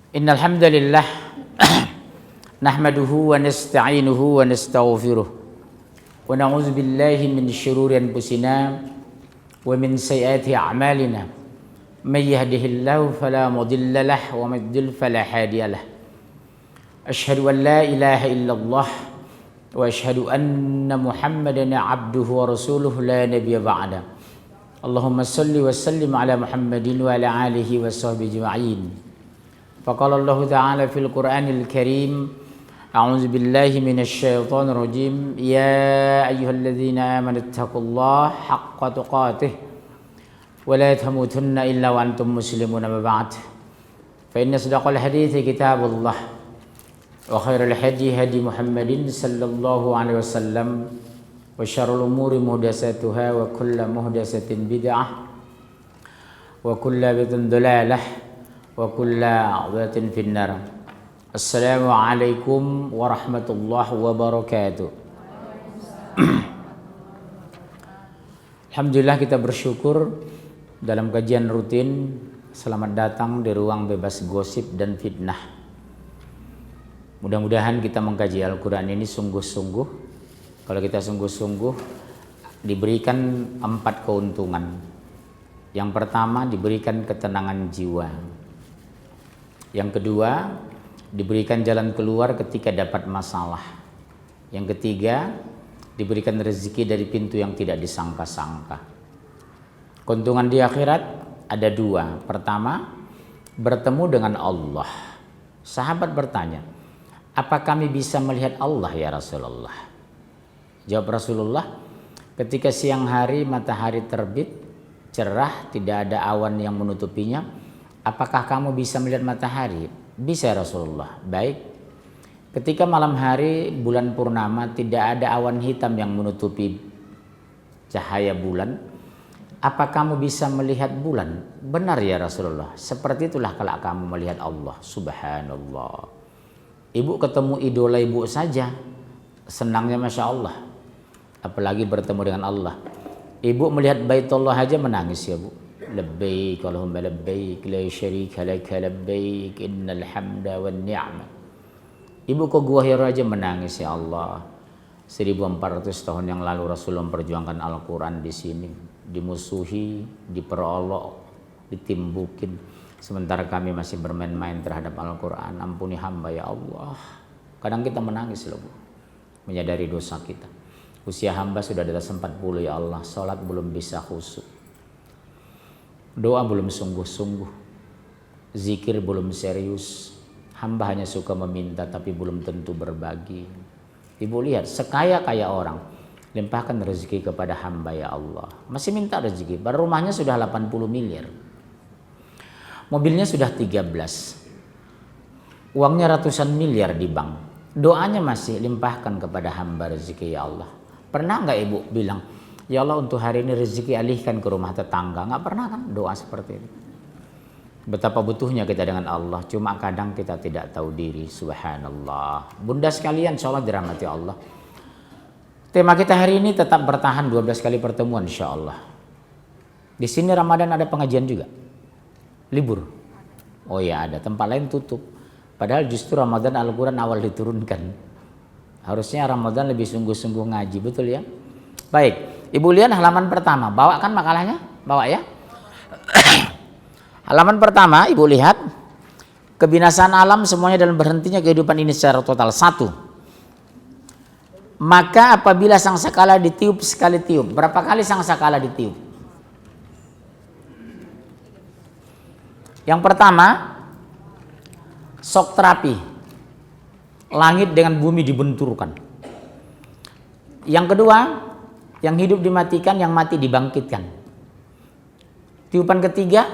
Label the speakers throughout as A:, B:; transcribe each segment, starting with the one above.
A: Innal hamdalillah nahmaduhu wa nasta'inuhu wa nastaghfiruh wa na'udzu billahi min shururi anfusina wa min sayyiati a'malina may yahdihillahu fala mudilla lahu wa may yudlil fala hadiya lahu asyhadu an la ilaha illallah wa asyhadu anna muhammadan abduhu wa rasuluhu la nabiyya ba'da. Allahumma salli wa sallim ala Muhammadin wa ala alihi wa sahbihi ajma'in. Faqala Allah Ta'ala fil Qur'anil Karim, a'udzu billahi minasy syaithanir rajim, ya ayyuhalladzina amanu taqullaha haqqa tuqatih wa la tamutunna illa wa antum muslimun, amma ba'd. Fa inna asdaqal hadithi kitabullah wa khairal hadi hadi Muhammadin sallallahu alaihi wasallam wa syarrul umuri muhdatsatuha wa kullu muhdatsatin bid'ah wa kullu bid'atin dhalalah wa kullu dhalatin finnar. Assalamualaikum warahmatullahi wabarakatuh. Alhamdulillah, kita bersyukur dalam kajian rutin. Selamat datang di ruang bebas gosip dan fitnah. Mudah-mudahan kita mengkaji Al-Quran ini sungguh-sungguh. Kalau kita sungguh-sungguh, diberikan 4 keuntungan. Yang pertama, diberikan ketenangan jiwa. Yang kedua, diberikan jalan keluar ketika dapat masalah. Yang ketiga, diberikan rezeki dari pintu yang tidak disangka-sangka. Keuntungan di akhirat ada 2. Pertama, bertemu dengan Allah. Sahabat bertanya, apa kami bisa melihat Allah ya Rasulullah? Jawab Rasulullah, ketika siang hari matahari terbit, cerah, tidak ada awan yang menutupinya, apakah kamu bisa melihat matahari? Bisa Rasulullah. Baik. Ketika malam hari bulan purnama, tidak ada awan hitam yang menutupi cahaya bulan, apa kamu bisa melihat bulan? Benar ya Rasulullah. Seperti itulah kalau kamu melihat Allah. Subhanallah. Ibu ketemu idola ibu saja, senangnya Masya Allah. Apalagi bertemu dengan Allah. Ibu melihat Baitullah aja menangis ya Bu. Labbaik Allahumma labbaik la syarika laka labbaik innal hamda wan ni'mah. Ibu ke Gua Hira aja menangis ya Allah. 1400 tahun yang lalu Rasul memperjuangkan Al-Quran di sini, dimusuhi, diperolok, ditimbukin. Sementara kami masih bermain-main terhadap Al-Quran. Ampuni hamba ya Allah. Kadang kita menangis loh Bu, menyadari dosa kita. Usia hamba sudah di atas 40 ya Allah. Salat belum bisa khusyuk, doa belum sungguh-sungguh, zikir belum serius. Hamba hanya suka meminta tapi belum tentu berbagi. Ibu lihat, sekaya-kaya orang, limpahkan rezeki kepada hamba ya Allah. Masih minta rezeki, baru rumahnya sudah 80 miliar. Mobilnya sudah 13. Uangnya ratusan miliar di bank. Doanya masih, limpahkan kepada hamba rezeki ya Allah. Pernah nggak ibu bilang, ya Allah untuk hari ini rezeki alihkan ke rumah tetangga? Nggak pernah kan doa seperti itu. Betapa butuhnya kita dengan Allah. Cuma kadang kita tidak tahu diri. Subhanallah. Bunda sekalian, insya Allah dirahmati Allah. Tema kita hari ini tetap bertahan 12 kali pertemuan insya Allah. Di sini Ramadan ada pengajian juga. Libur. Oh ya ada. Tempat lain tutup. Padahal justru Ramadan Al-Quran awal diturunkan. Harusnya Ramadan lebih sungguh-sungguh ngaji, betul ya? Baik, Ibu lihat halaman pertama. Bawa kan makalahnya? Bawa ya? Halaman pertama, Ibu lihat. Kebinasaan alam semuanya dan berhentinya kehidupan ini secara total. 1. Maka apabila sangkakala ditiup sekali tiup. Berapa kali sangkakala ditiup? Yang pertama, shock terapi. Langit dengan bumi dibenturkan. Yang kedua, yang hidup dimatikan, yang mati dibangkitkan. Tiupan ketiga,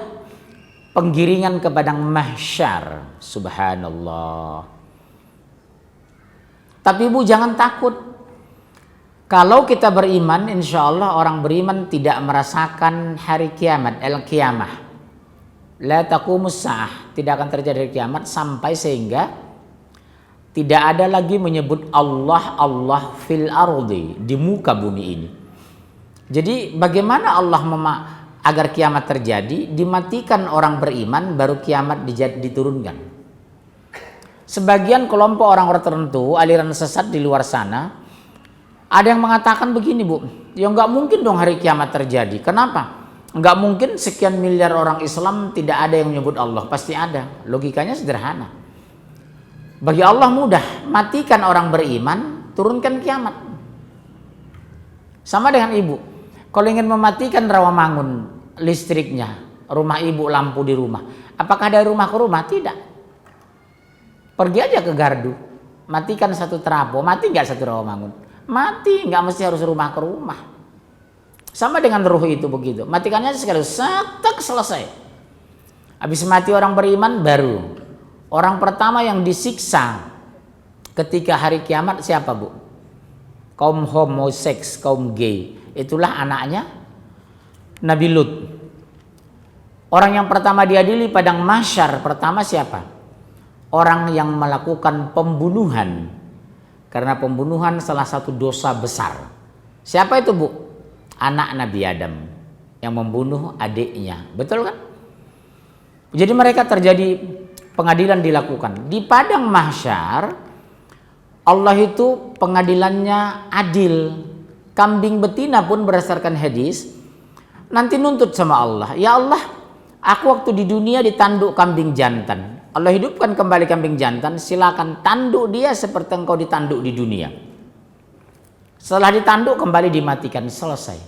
A: penggiringan ke padang mahsyar. Subhanallah. Tapi Ibu jangan takut. Kalau kita beriman, insya Allah orang beriman tidak merasakan hari kiamat, al-qiyamah. La taqumus sa'ah, tidak akan terjadi kiamat sampai sehingga tidak ada lagi menyebut Allah fil ardi, di muka bumi ini. Jadi bagaimana Allah agar kiamat terjadi? Dimatikan orang beriman baru kiamat diturunkan. Sebagian kelompok orang-orang tertentu, aliran sesat di luar sana, ada yang mengatakan begini, Bu, ya nggak mungkin dong hari kiamat terjadi. Kenapa? Nggak mungkin sekian miliar orang Islam tidak ada yang menyebut Allah. Pasti ada. Logikanya sederhana. Bagi Allah mudah, matikan orang beriman, turunkan kiamat. Sama dengan ibu. Kalau ingin mematikan Rawamangun listriknya, rumah ibu lampu di rumah, apakah dari rumah ke rumah? Tidak. Pergi aja ke gardu, matikan satu terapung, mati nggak satu Rawamangun? Mati, nggak mesti harus rumah ke rumah. Sama dengan ruh itu begitu, matikannya sekali, setek selesai. Habis mati orang beriman baru. Orang pertama yang disiksa ketika hari kiamat siapa, Bu? Kaum homoseks, kaum gay. Itulah anaknya Nabi Lut. Orang yang pertama diadili padang mahsyar pertama siapa? Orang yang melakukan pembunuhan. Karena pembunuhan salah satu dosa besar. Siapa itu, Bu? Anak Nabi Adam yang membunuh adiknya. Betul kan? Jadi mereka terjadi pengadilan dilakukan. Di padang mahsyar Allah itu pengadilannya adil. Kambing betina pun berdasarkan hadis nanti nuntut sama Allah. Ya Allah, aku waktu di dunia ditanduk kambing jantan. Allah hidupkan kembali kambing jantan, silakan tanduk dia seperti engkau ditanduk di dunia. Setelah ditanduk kembali dimatikan, selesai.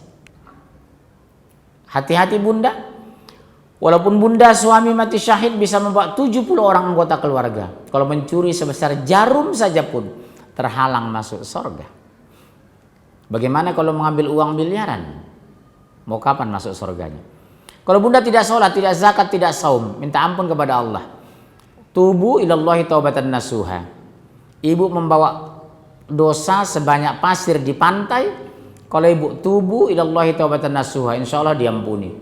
A: Hati-hati bunda. Walaupun bunda suami mati syahid bisa membawa 70 orang anggota keluarga. Kalau mencuri sebesar jarum saja pun terhalang masuk surga. Bagaimana kalau mengambil uang miliaran? Mau kapan masuk surganya? Kalau bunda tidak sholat, tidak zakat, tidak saum, minta ampun kepada Allah. Tubu ilallahi taubatan nasuha. Ibu membawa dosa sebanyak pasir di pantai. Kalau ibu tubu ilallahi taubatan nasuha, insya Allah diampuni.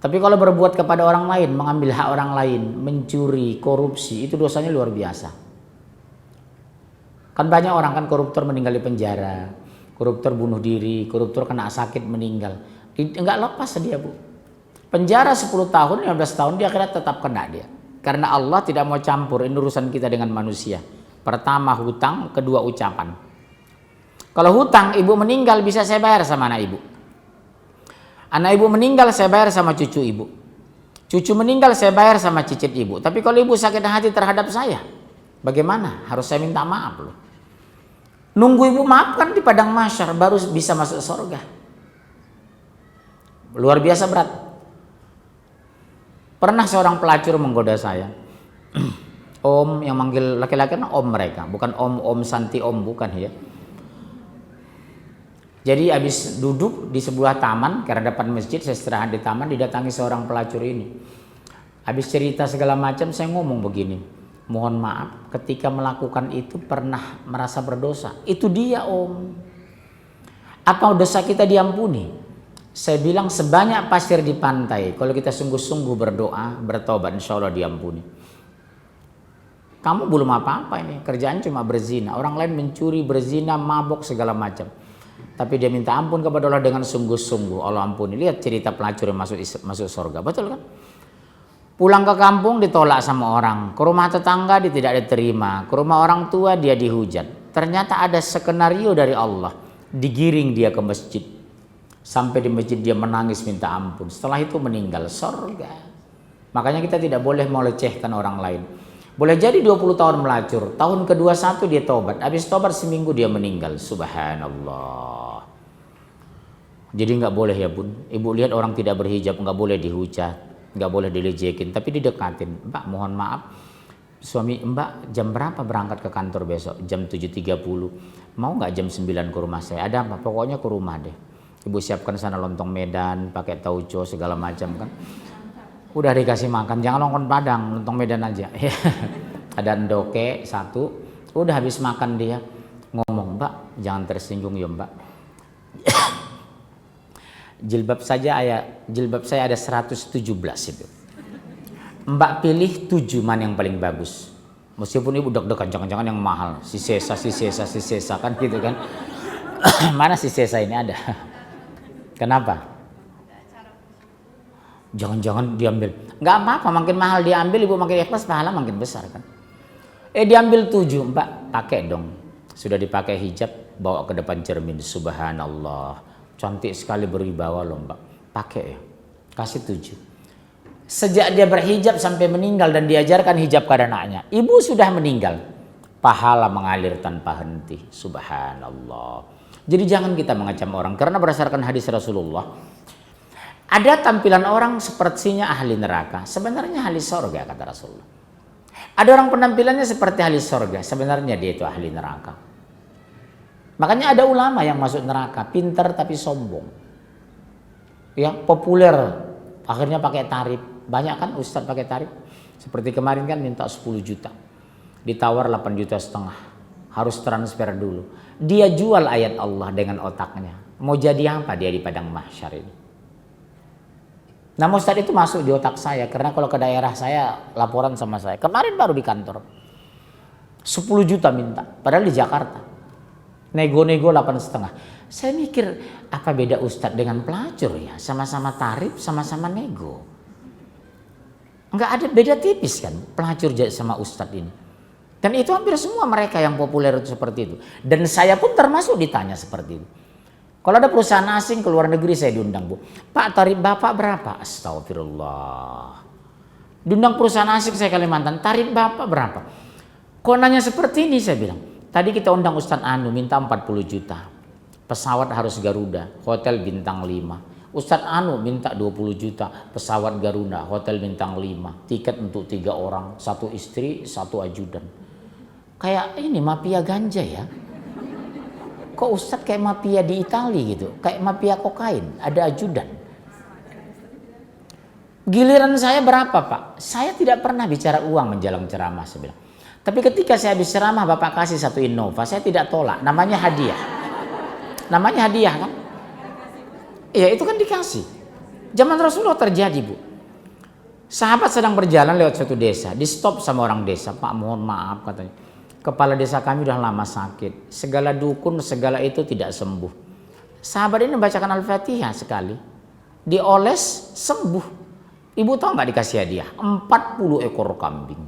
A: Tapi kalau berbuat kepada orang lain, mengambil hak orang lain, mencuri, korupsi, itu dosanya luar biasa. Kan banyak orang kan koruptor meninggal di penjara, koruptor bunuh diri, koruptor kena sakit meninggal. Enggak lepas dia, Bu. Penjara 10 tahun, 15 tahun, di akhirat tetap kena dia. Karena Allah tidak mau campur, ini urusan kita dengan manusia. Pertama hutang, kedua ucapan. Kalau hutang, ibu meninggal bisa saya bayar sama anak ibu. Anak ibu meninggal saya bayar sama cucu ibu. Cucu meninggal saya bayar sama cicit ibu. Tapi kalau ibu sakit hati terhadap saya, bagaimana? Harus saya minta maaf loh. Nunggu ibu maafkan di padang mahsyar baru bisa masuk surga. Luar biasa berat. Pernah seorang pelacur menggoda saya. Om yang manggil laki-laki om mereka, bukan om Santi om, bukan ya. Jadi habis duduk di sebuah taman karena depan masjid, saya istirahat di taman, didatangi seorang pelacur ini. Habis cerita segala macam, saya ngomong begini, mohon maaf ketika melakukan itu pernah merasa berdosa. Itu dia om. Apa dosa kita diampuni? Saya bilang sebanyak pasir di pantai, kalau kita sungguh-sungguh berdoa, bertobat, insya Allah diampuni. Kamu belum apa-apa ini, kerjaan cuma berzina. Orang lain mencuri, berzina, mabok, segala macam. Tapi dia minta ampun kepada Allah dengan sungguh-sungguh. Allah ampuni. Lihat cerita pelacur yang masuk surga, betul kan? Pulang ke kampung ditolak sama orang, ke rumah tetangga dia tidak diterima, ke rumah orang tua dia dihujat. Ternyata ada skenario dari Allah, digiring dia ke masjid. Sampai di masjid dia menangis minta ampun. Setelah itu meninggal surga. Makanya kita tidak boleh melecehkan orang lain. Boleh jadi 20 tahun melacur, tahun ke-21 dia tobat, habis tobat seminggu dia meninggal. Subhanallah. Jadi nggak boleh ya bun. Ibu lihat orang tidak berhijab nggak boleh dihujat, nggak boleh dilejekin, tapi didekatin. Mbak mohon maaf, suami Mbak jam berapa berangkat ke kantor besok? Jam 7.30. Mau nggak jam 9 ke rumah saya? Ada apa? Pokoknya ke rumah deh. Ibu siapkan sana lontong Medan, pakai tauco segala macam kan. Udah dikasih makan, jangan lontong Padang, lontong Medan aja. Ada endoke satu, udah habis makan dia ngomong, Mbak jangan tersinggung ya Mbak. Jilbab saya ada 117 itu. Mbak pilih 7 mana yang paling bagus. Meskipun ibu deg-degan, jangan-jangan yang mahal, si sesa kan gitu kan. Mana si sesa ini ada? Kenapa? Jangan-jangan diambil. Nggak apa-apa, makin mahal diambil ibu makin ikhlas, pahala makin besar kan. Diambil 7, Mbak, pakai dong. Sudah dipakai hijab, bawa ke depan cermin. Subhanallah, cantik sekali berwibawa loh Mbak. Pakai ya, kasih 7. Sejak dia berhijab sampai meninggal dan diajarkan hijab pada anaknya, ibu sudah meninggal, pahala mengalir tanpa henti. Subhanallah. Jadi jangan kita mengecam orang, karena berdasarkan hadis Rasulullah, ada tampilan orang sepertinya ahli neraka, sebenarnya ahli sorga kata Rasulullah. Ada orang penampilannya seperti ahli sorga, sebenarnya dia itu ahli neraka. Makanya ada ulama yang masuk neraka, pintar tapi sombong. Ya, populer, akhirnya pakai tarif. Banyak kan ustadz pakai tarif. Seperti kemarin kan minta 10 juta. Ditawar 8,5 juta. Harus transfer dulu. Dia jual ayat Allah dengan otaknya. Mau jadi apa dia di padang mahsyar ini? Nah, ustadz itu masuk di otak saya, karena kalau ke daerah saya laporan sama saya. Kemarin baru di kantor. 10 juta minta, padahal di Jakarta. Nego-nego 8,5. Saya mikir, apa beda ustadz dengan pelacur ya? Sama-sama tarif, sama-sama nego. Enggak ada beda tipis kan pelacur sama ustadz ini. Dan itu hampir semua mereka yang populer itu seperti itu. Dan saya pun termasuk ditanya seperti itu. Kalau ada perusahaan asing ke luar negeri saya diundang, Bu. Pak, tarif Bapak berapa? Astagfirullah. Diundang perusahaan asing saya Kalimantan, tarif Bapak berapa? Kok nanya seperti ini, saya bilang. Tadi kita undang Ustadz Anu minta 40 juta. Pesawat harus Garuda, hotel bintang 5. Ustadz Anu minta 20 juta, pesawat Garuda, hotel bintang 5. Tiket untuk 3 orang, 1 istri, 1 ajudan. Kayak ini mafia ganja ya. Kok Ustadz kayak mafia di Italia gitu, kayak mafia kokain, ada ajudan. Giliran saya berapa Pak? Saya tidak pernah bicara uang menjelang ceramah, saya bilang. Tapi ketika saya habis ceramah Bapak kasih 1 Innova, saya tidak tolak, namanya hadiah. Namanya hadiah kan? Iya itu kan dikasih. Zaman Rasulullah terjadi Bu. Sahabat sedang berjalan lewat suatu desa, di stop sama orang desa. Pak mohon maaf katanya. Kepala desa kami udah lama sakit. Segala dukun, segala itu tidak sembuh. Sahabat ini membacakan Al-Fatihah sekali. Dioles, sembuh. Ibu tahu nggak dikasih hadiah? 40 ekor kambing.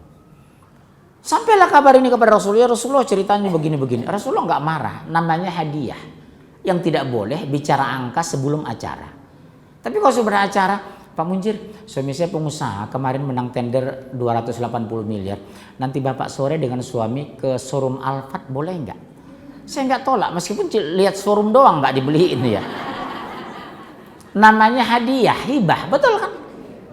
A: Sampailah kabar ini kepada Rasulullah. Rasulullah ceritanya begini-begini. Rasulullah nggak marah. Namanya hadiah. Yang tidak boleh bicara angka sebelum acara. Tapi kalau sudah acara, Pak Munjir, suami saya pengusaha, kemarin menang tender 280 miliar. Nanti Bapak sore dengan suami ke showroom Alphard boleh nggak? Saya nggak tolak, meskipun lihat showroom doang nggak dibeliin ya. Namanya hadiah, hibah, betul kan?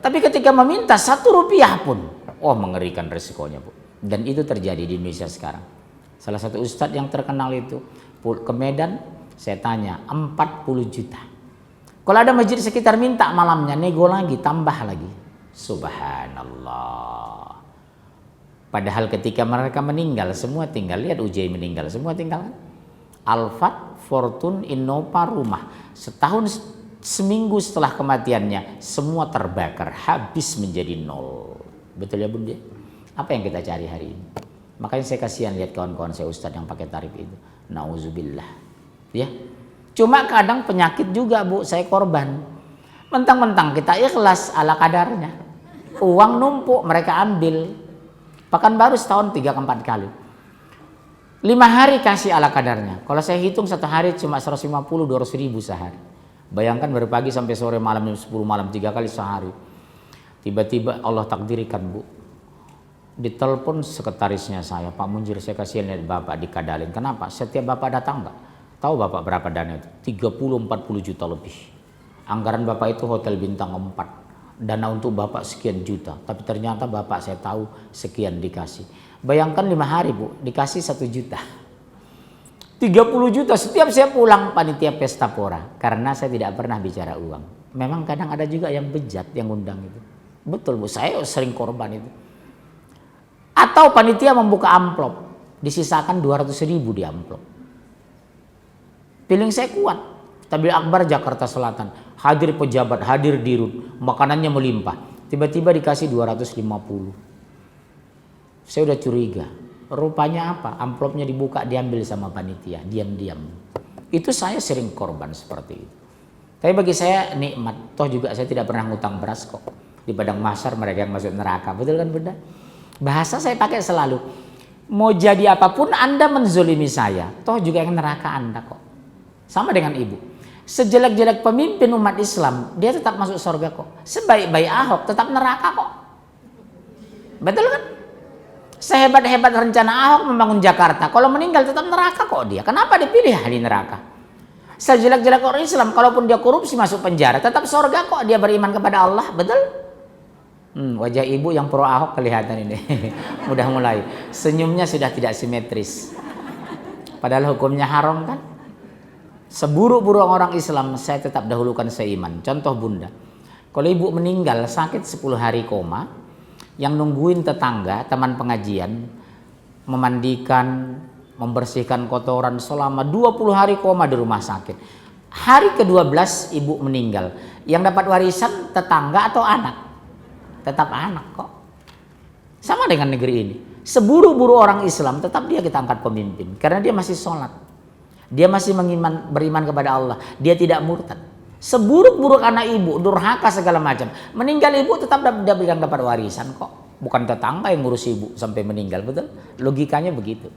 A: Tapi ketika meminta 1 rupiah pun, oh mengerikan resikonya Bu. Dan itu terjadi di Indonesia sekarang. Salah satu ustadz yang terkenal itu ke Medan, saya tanya 40 juta. Kalau ada masjid sekitar minta malamnya, nego lagi, tambah lagi. Subhanallah. Padahal ketika mereka meninggal, semua tinggal. Lihat Ujai meninggal, semua tinggal kan? Alphard, Fortune, Innova, rumah. Setahun, seminggu setelah kematiannya, semua terbakar, habis menjadi 0. Betul ya Bunda? Apa yang kita cari hari ini? Makanya saya kasihan lihat kawan-kawan saya ustadz yang pakai tarif itu. Nauzubillah. Ya. Cuma kadang penyakit juga Bu, saya korban. Mentang-mentang kita ikhlas ala kadarnya. Uang numpuk mereka ambil. Pekanbaru setahun 3 ke 4 kali. 5 hari kasih ala kadarnya. Kalau saya hitung 1 hari cuma 150-200 ribu sehari. Bayangkan dari pagi sampai sore malam 10 malam 3 kali sehari. Tiba-tiba Allah takdirkan Bu. Ditelepon sekretarisnya saya, Pak Munjir saya kasihan lihat Bapak dikadalin. Kenapa? Setiap Bapak datang Pak. Tahu Bapak berapa dana itu? 30-40 juta lebih. Anggaran Bapak itu hotel bintang 4. Dana untuk Bapak sekian juta. Tapi ternyata Bapak saya tahu sekian dikasih. Bayangkan 5 hari Bu, dikasih 1 juta. 30 juta setiap saya pulang panitia pesta pora. Karena saya tidak pernah bicara uang. Memang kadang ada juga yang bejat yang undang itu. Betul Bu, saya sering korban itu. Atau panitia membuka amplop. Disisakan 200 ribu di amplop. Feeling saya kuat. Tabligh Akbar Jakarta Selatan. Hadir pejabat, hadir dirut. Makanannya melimpah. Tiba-tiba dikasih 250. Saya udah curiga. Rupanya apa? Amplopnya dibuka, diambil sama panitia. Diam-diam. Itu saya sering korban seperti itu. Tapi bagi saya nikmat. Toh juga saya tidak pernah ngutang beras kok. Di padang mahsyar mereka yang masuk neraka. Betul kan Bunda? Bahasa saya pakai selalu. Mau jadi apapun Anda menzolimi saya, toh juga yang neraka Anda kok. Sama dengan ibu. Sejelek-jelek pemimpin umat Islam, dia tetap masuk surga kok. Sebaik-baik Ahok tetap neraka kok. Betul kan? Sehebat-hebat rencana Ahok membangun Jakarta, kalau meninggal tetap neraka kok dia. Kenapa dipilih ahli neraka? Sejelek-jelek orang Islam, kalaupun dia korupsi masuk penjara, tetap surga kok dia beriman kepada Allah. Betul? Wajah ibu yang pro Ahok kelihatan ini. Udah mulai. Senyumnya sudah tidak simetris. Padahal hukumnya haram kan? Seburuk-buruk orang Islam, saya tetap dahulukan seiman. Contoh bunda. Kalau ibu meninggal sakit 10 hari koma, yang nungguin tetangga, teman pengajian, memandikan, membersihkan kotoran selama 20 hari koma di rumah sakit. Hari ke-12 ibu meninggal. Yang dapat warisan tetangga atau anak? Tetap anak kok. Sama dengan negeri ini. Seburuk-buruk orang Islam tetap dia kita angkat pemimpin. Karena dia masih sholat. Dia masih beriman kepada Allah. Dia tidak murtad. Seburuk-buruk anak ibu, durhaka segala macam. Meninggal ibu tetap dia dapat warisan kok. Bukan tetangga yang ngurus ibu sampai meninggal. Betul? Logikanya begitu.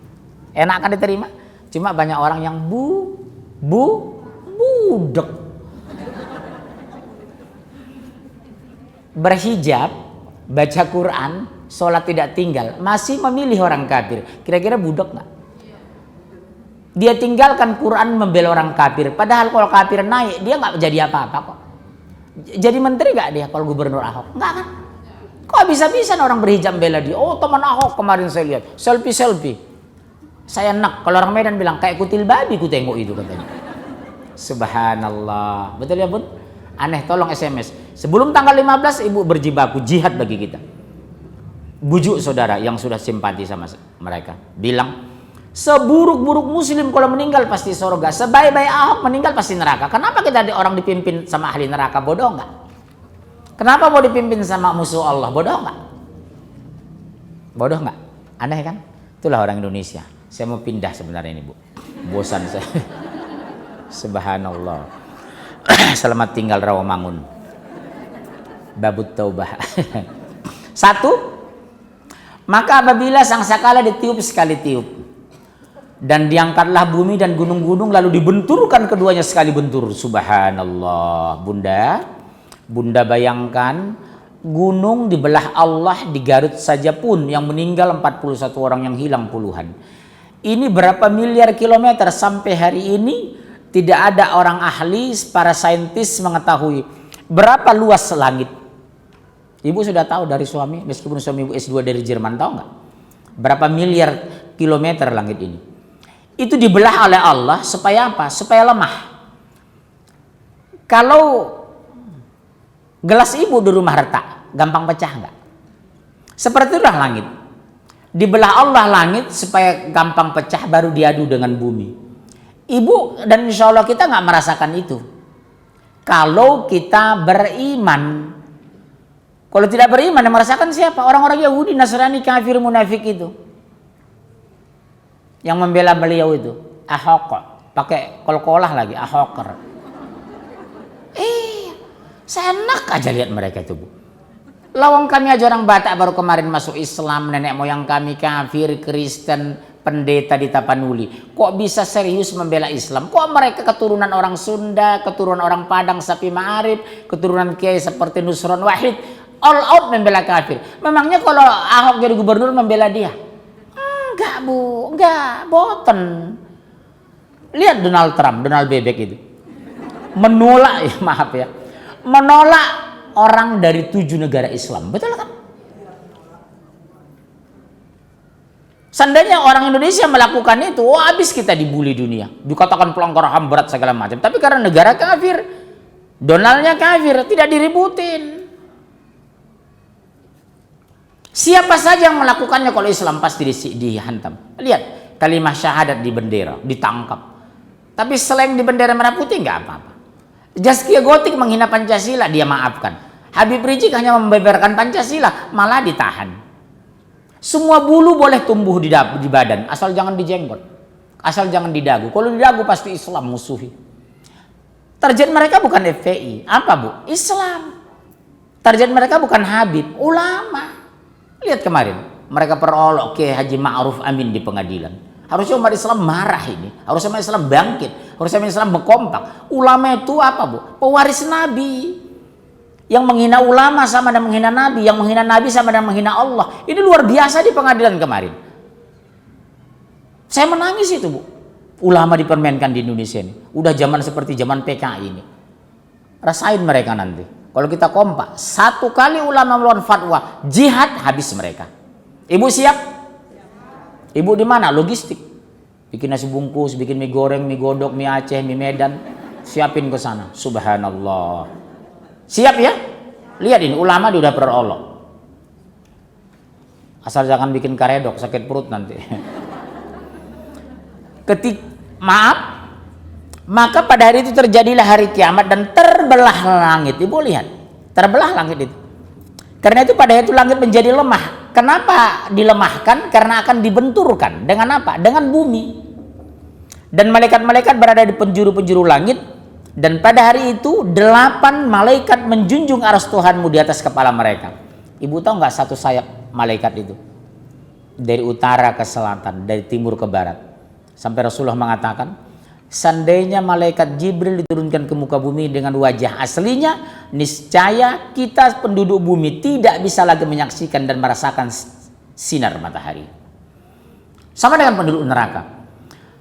A: Enak kan diterima? Cuma banyak orang yang budek. Berhijab, baca Quran, sholat tidak tinggal, masih memilih orang kafir. Kira-kira budek nggak? Dia tinggalkan Quran membela orang kafir. Padahal kalau kafir naik, dia nggak jadi apa-apa kok. Jadi menteri nggak dia kalau gubernur Ahok? Nggak kan? Kok bisa-bisa orang berhijab bela dia? Oh teman Ahok kemarin saya lihat, selfie. Saya enak. Kalau orang Medan bilang kayak kutil babi ku tengok itu katanya. Subhanallah. Betul ya bun? Aneh, tolong SMS. Sebelum tanggal 15 ibu berjibaku jihad bagi kita. Bujuk saudara yang sudah simpati sama mereka. Bilang, seburuk-buruk muslim kalau meninggal pasti surga. Sebaik-baik Ahok meninggal pasti neraka. Kenapa kita orang dipimpin sama ahli neraka? Bodoh enggak? Kenapa mau dipimpin sama musuh Allah? Bodoh enggak? Bodoh enggak? Aneh kan? Itulah orang Indonesia. Saya mau pindah sebenarnya ini bu. Bosan saya. Subhanallah. Selamat tinggal Rawamangun. Babut taubah. 1. Maka apabila sangkakala ditiup sekali tiup, dan diangkatlah bumi dan gunung-gunung lalu dibenturkan keduanya sekali bentur. Subhanallah. Bunda bayangkan gunung dibelah Allah di Garut saja pun yang meninggal 41 orang, yang hilang puluhan. Ini berapa miliar kilometer sampai hari ini tidak ada orang ahli, para saintis mengetahui berapa luas langit. Ibu sudah tahu dari suami, meskipun suami ibu S2 dari Jerman, tahu nggak? Berapa miliar kilometer langit ini? Itu dibelah oleh Allah supaya apa? Supaya lemah. Kalau gelas ibu di rumah retak, gampang pecah nggak? Seperti itulah langit. Dibelah Allah langit supaya gampang pecah, baru diadu dengan bumi. Ibu dan insya Allah kita nggak merasakan itu. Kalau kita beriman. Kalau tidak beriman, yang merasakan siapa? Orang-orang Yahudi, Nasrani, kafir, munafik itu. Yang membela beliau itu. Ahok. Pakai kol-kolah lagi. Ahoker. Saya enak aja lihat mereka itu bu. Lawang kami aja orang Batak baru kemarin masuk Islam. Nenek moyang kami kafir, Kristen, pendeta di Tapanuli. Kok bisa serius membela Islam? Kok mereka keturunan orang Sunda, keturunan orang Padang, Sapi Ma'arif, keturunan kiai seperti Nusron Wahid, all out membela kafir. Memangnya kalau Ahok jadi gubernur membela dia? Enggak bu, enggak, boten. Lihat Donald Trump, Donald Bebek itu. Menolak, ya maaf ya, menolak orang dari 7 negara Islam. Betul kan? Seandainya orang Indonesia melakukan itu, habis kita dibully dunia. Dikatakan pelanggar HAM berat segala macam. Tapi karena negara kafir, Donaldnya kafir, tidak diributin. Siapa saja yang melakukannya kalau Islam pasti dihantam. Lihat, kalimat syahadat di bendera, ditangkap. Tapi selain di bendera merah putih nggak apa-apa. Zaskia Gotik menghina Pancasila, dia maafkan. Habib Rizik hanya membeberkan Pancasila, malah ditahan. Semua bulu boleh tumbuh di badan, asal jangan di jenggot, asal jangan di dagu. Kalau di dagu pasti Islam musuhi. Target mereka bukan FPI, apa bu? Islam. Target mereka bukan Habib, ulama. Lihat kemarin, mereka perolok ke Haji Ma'ruf Amin di pengadilan. Harusnya umat Islam marah ini, harusnya umat Islam bangkit, harusnya umat Islam berkompak. Ulama itu apa, Bu? Pewaris Nabi. Yang menghina ulama sama dan menghina Nabi, yang menghina Nabi sama dan menghina Allah. Ini luar biasa di pengadilan kemarin. Saya menangis itu, Bu. Ulama dipermainkan di Indonesia ini. Udah zaman seperti zaman PKI ini. Rasain mereka nanti. Kalau kita kompak, satu kali ulama melawan fatwa, jihad, habis mereka. Ibu siap? Ibu di mana? Logistik. Bikin nasi bungkus, bikin mie goreng, mie godok, mie Aceh, mie Medan. Siapin ke sana. Subhanallah. Siap ya? Lihat ini, ulama dia udah perolok. Asal jangan bikin karedok, sakit perut nanti. Maaf, maka pada hari itu terjadilah hari kiamat dan terbelah langit. Ibu lihat, terbelah langit itu. Karena itu pada hari itu langit menjadi lemah. Kenapa dilemahkan? Karena akan dibenturkan. Dengan apa? Dengan bumi. Dan malaikat-malaikat berada di penjuru-penjuru langit. Dan pada hari itu 8 malaikat menjunjung aras Tuhanmu di atas kepala mereka. Ibu tahu nggak satu sayap malaikat itu? Dari utara ke selatan, dari timur ke barat. Sampai Rasulullah mengatakan, seandainya malaikat Jibril diturunkan ke muka bumi dengan wajah aslinya, niscaya kita penduduk bumi tidak bisa lagi menyaksikan dan merasakan sinar matahari. Sama dengan penduduk neraka.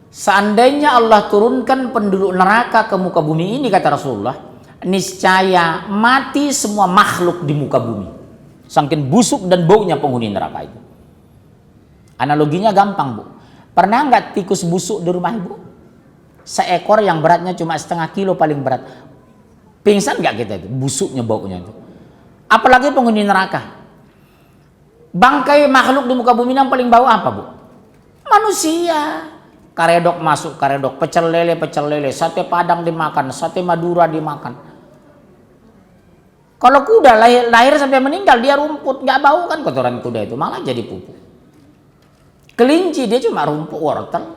A: Seandainya Allah turunkan penduduk neraka ke muka bumi ini, kata Rasulullah, niscaya mati semua makhluk di muka bumi. Saking busuk dan baunya penghuni neraka itu. Analoginya gampang, Bu. Pernah nggak tikus busuk di rumah Ibu? Seekor yang beratnya cuma setengah kilo paling berat. Pingsan nggak kita itu? Busuknya baunya itu. Apalagi penghuni neraka. Bangkai makhluk di muka bumi yang paling bau apa, Bu? Manusia. Karedok masuk, karedok, pecel lele, sate padang dimakan, sate Madura dimakan. Kalau kuda lahir sampai meninggal dia rumput, nggak bau kan kotoran kuda itu, malah jadi pupuk. Kelinci dia cuma rumput, wortel.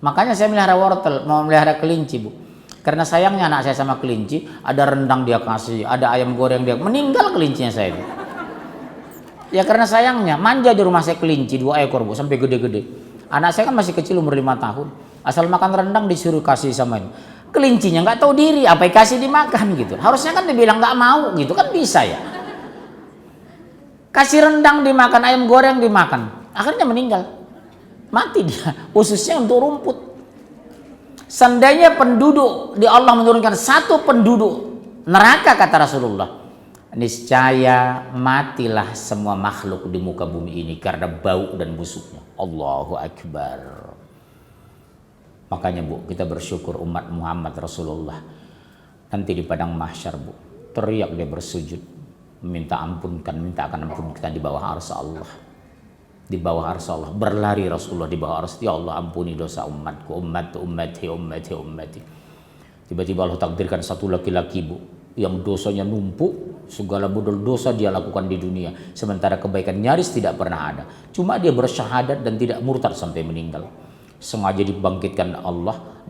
A: Makanya saya melihara wortel, mau melihara kelinci, Bu. Karena sayangnya anak saya sama kelinci, ada rendang dia kasih, ada ayam goreng dia, meninggal kelincinya saya itu. Ya karena sayangnya, manja di rumah saya kelinci 2 ekor, Bu, sampai gede-gede. Anak saya kan masih kecil, umur 5 tahun. Asal makan rendang disuruh kasih sama ini. Kelincinya nggak tahu diri, apa yang kasih dimakan gitu. Harusnya kan dibilang nggak mau gitu, kan bisa ya. Kasih rendang dimakan, ayam goreng dimakan. Akhirnya meninggal. Mati dia, khususnya untuk rumput. Seandainya penduduk di Allah menurunkan 1 penduduk neraka, kata Rasulullah, niscaya matilah semua makhluk di muka bumi ini karena bau dan busuknya. Allahu Akbar. Makanya, Bu, kita bersyukur umat Muhammad Rasulullah. Nanti di padang mahsyar, Bu, teriak dia bersujud, minta akan ampun kita di bawah arsy Allah. Di bawah arsy Allah, berlari Rasulullah di bawah arsy, ya Allah ampuni dosa umatku, ummati. Tiba-tiba Allah takdirkan satu laki-laki, Bu, yang dosanya numpuk, segala bodol dosa dia lakukan di dunia, sementara kebaikan nyaris tidak pernah ada. Cuma dia bersyahadat dan tidak murtad sampai meninggal. Sengaja dibangkitkan Allah,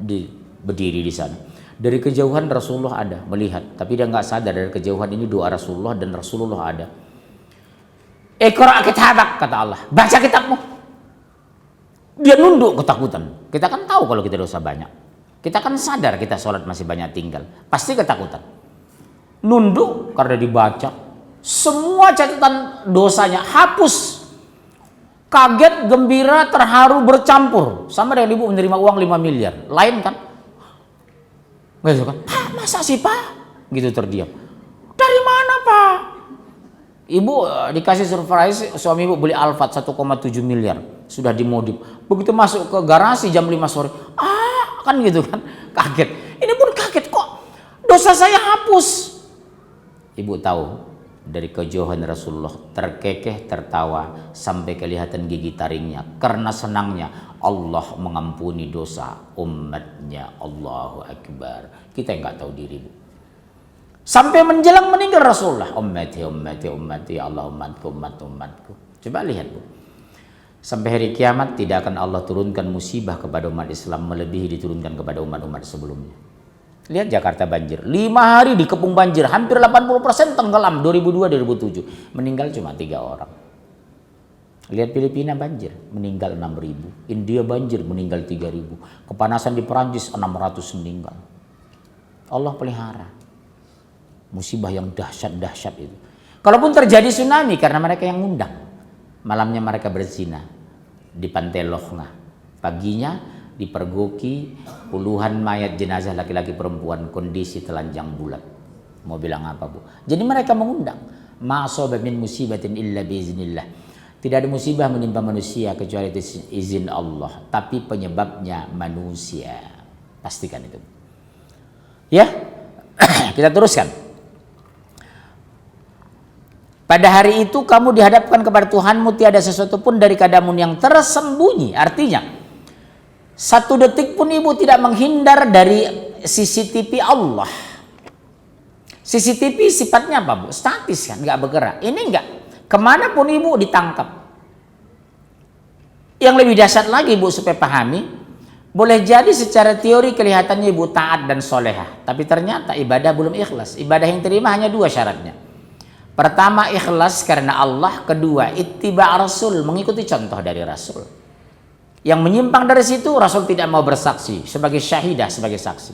A: berdiri di sana. Dari kejauhan Rasulullah ada melihat, tapi dia nggak sadar dari kejauhan ini doa Rasulullah dan Rasulullah ada. Iqra' kitabak, kata Allah, baca kitabmu. Dia nunduk ketakutan. Kita kan tahu kalau kita dosa banyak. Kita kan sadar kita sholat masih banyak tinggal. Pasti ketakutan. Nunduk karena dibaca. Semua catatan dosanya hapus. Kaget, gembira, terharu, bercampur. Sama dengan ibu menerima uang 5 miliar. Lain kan? Gitu kan? Pak, masa sih Pak? Gitu terdiam. Dari mana Pak? Ibu dikasih surprise, suami ibu beli Alphard 1,7 miliar. Sudah dimodif. Begitu masuk ke garasi jam 5 sore. Kan gitu kan? Kaget. Ini pun kaget, kok dosa saya hapus. Ibu tahu dari kejauhan Rasulullah terkekeh tertawa sampai kelihatan gigi taringnya karena senangnya Allah mengampuni dosa umatnya. Allahu Akbar. Kita nggak tahu diri, Bu. Sampai menjelang meninggal Rasulullah, ummati Allah, umatku. Coba lihat, Bu. Sampai hari kiamat tidak akan Allah turunkan musibah kepada umat Islam melebihi diturunkan kepada umat-umat sebelumnya. Lihat Jakarta banjir, 5 hari dikepung banjir, hampir 80% tenggelam 2002-2007. Meninggal cuma 3 orang. Lihat Filipina banjir, meninggal 6.000. India banjir, meninggal 3.000. Kepanasan di Perancis 600 meninggal. Allah pelihara. Musibah yang dahsyat-dahsyat itu. Kalaupun terjadi tsunami karena mereka yang ngundang. Malamnya mereka berzina di pantai Lochna. Paginya dipergoki puluhan mayat jenazah laki-laki perempuan kondisi telanjang bulat. Mau bilang apa, Bu? Jadi mereka mengundang. Ma asaba min musibatin illa biiznillah. Tidak ada musibah menimpa manusia kecuali itu izin Allah, tapi penyebabnya manusia. Pastikan itu. Ya. Kita teruskan. Pada hari itu kamu dihadapkan kepada Tuhanmu, tiada sesuatu pun dari kadamu yang tersembunyi. Artinya, satu detik pun ibu tidak menghindar dari CCTV Allah. CCTV sifatnya apa, Bu? Statis kan, nggak bergerak. Ini nggak. Kemanapun ibu ditangkap. Yang lebih dahsyat lagi, Bu, supaya pahami, boleh jadi secara teori kelihatannya ibu taat dan solehah, tapi ternyata ibadah belum ikhlas. Ibadah yang terima hanya 2 syaratnya. Pertama, ikhlas karena Allah. Kedua, ittiba' Rasul, mengikuti contoh dari Rasul. Yang menyimpang dari situ, Rasul tidak mau bersaksi sebagai syahidah, sebagai saksi.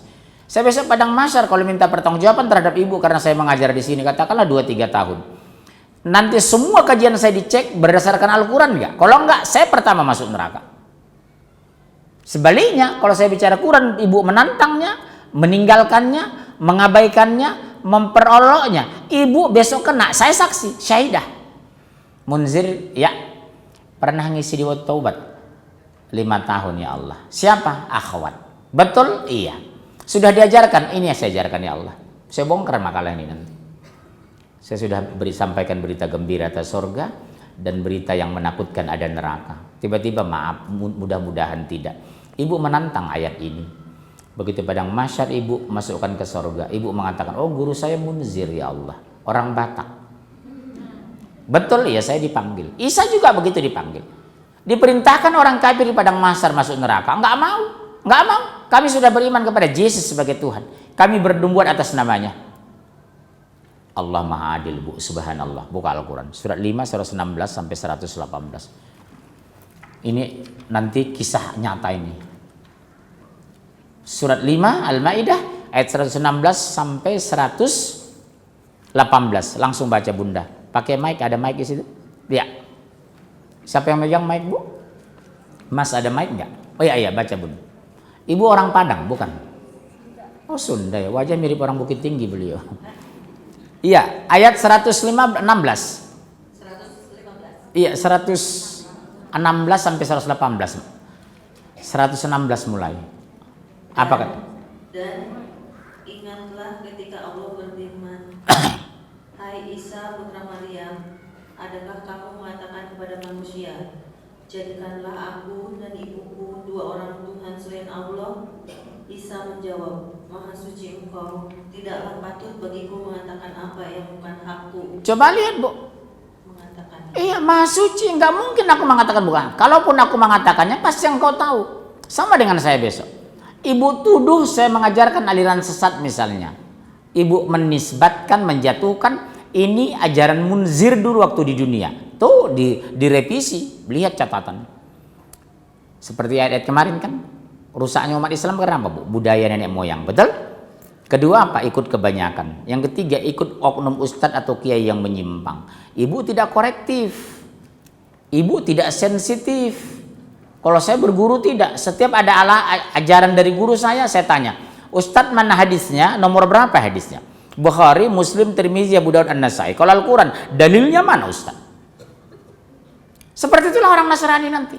A: Saya besok padang mahsyar kalau minta pertanggungjawaban terhadap ibu karena saya mengajar di sini, katakanlah 2-3 tahun. Nanti semua kajian saya dicek berdasarkan Al-Quran enggak? Kalau enggak, saya pertama masuk neraka. Sebaliknya, kalau saya bicara Quran, ibu menantangnya, meninggalkannya, mengabaikannya, memperoloknya, ibu besok kena, saya saksi, syahidah. Munzir, ya, pernah ngisi di waktu taubat 5 tahun, ya Allah. Siapa? Akhwat. Betul? Iya. Sudah diajarkan, ini yang saya ajarkan, ya Allah. Saya bongkar makalah ini nanti. Saya sudah sampaikan berita gembira atas surga dan berita yang menakutkan ada neraka. Tiba-tiba maaf, mudah-mudahan tidak. Ibu menantang ayat ini. Begitu padang mahsyar ibu masukkan ke surga, ibu mengatakan, oh guru saya Munzir, ya Allah, orang Batak. Betul ya, saya dipanggil. Isa juga begitu dipanggil. Diperintahkan orang kafir di padang mahsyar masuk neraka, nggak mau, nggak mau. Kami sudah beriman kepada Yesus sebagai Tuhan. Kami bernubuat atas namanya. Allah Maha Adil, Bu, subhanallah. Buka Al-Quran, surat 5, surat 16 sampai 118. Ini nanti kisah nyata ini. Surat 5 Al-Maidah ayat 116 sampai 118. Langsung baca Bunda. Pakai mic, ada mic di situ? Ya. Siapa yang megang mic, Bu? Mas, ada mic enggak? Oh iya, baca Bunda. Ibu orang Padang, bukan? Oh Sunda ya, wajah mirip orang Bukit Tinggi beliau. Iya, ayat 116. Iya, 116 sampai 118. 116 mulai. Apa kata?
B: Dan ingatlah ketika Allah berfirman, Hai Isa putra Maryam, adakah kamu mengatakan kepada manusia, jadikanlah aku dan ibuku 2 orang Tuhan selain Allah? Isa menjawab, Maha suci Engkau, tidaklah patut bagiku mengatakan apa yang bukan hakku.
A: Coba lihat, Bu.
B: Mengatakan.
A: Iya, Maha suci, nggak mungkin aku mengatakan bukan. Kalaupun aku mengatakannya, pasti engkau tahu. Sama dengan saya besok. Ibu tuduh saya mengajarkan aliran sesat misalnya. Ibu menisbatkan, menjatuhkan, ini ajaran Munzir dulu waktu di dunia. Tuh direvisi, lihat catatan. Seperti ayat kemarin kan, rusaknya umat Islam karena apa, Bu? Budaya nenek moyang, betul? Kedua apa? Ikut kebanyakan. Yang ketiga, ikut oknum ustadz atau kiai yang menyimpang. Ibu tidak korektif. Ibu tidak sensitif. Kalau saya berguru tidak, setiap ada ajaran dari guru saya tanya, Ustadz mana hadisnya, nomor berapa hadisnya? Bukhari, Muslim, Tirmizi, Abu Daud, An-Nasai. Kalau Al-Quran, dalilnya mana Ustadz? Seperti itulah orang Nasrani nanti.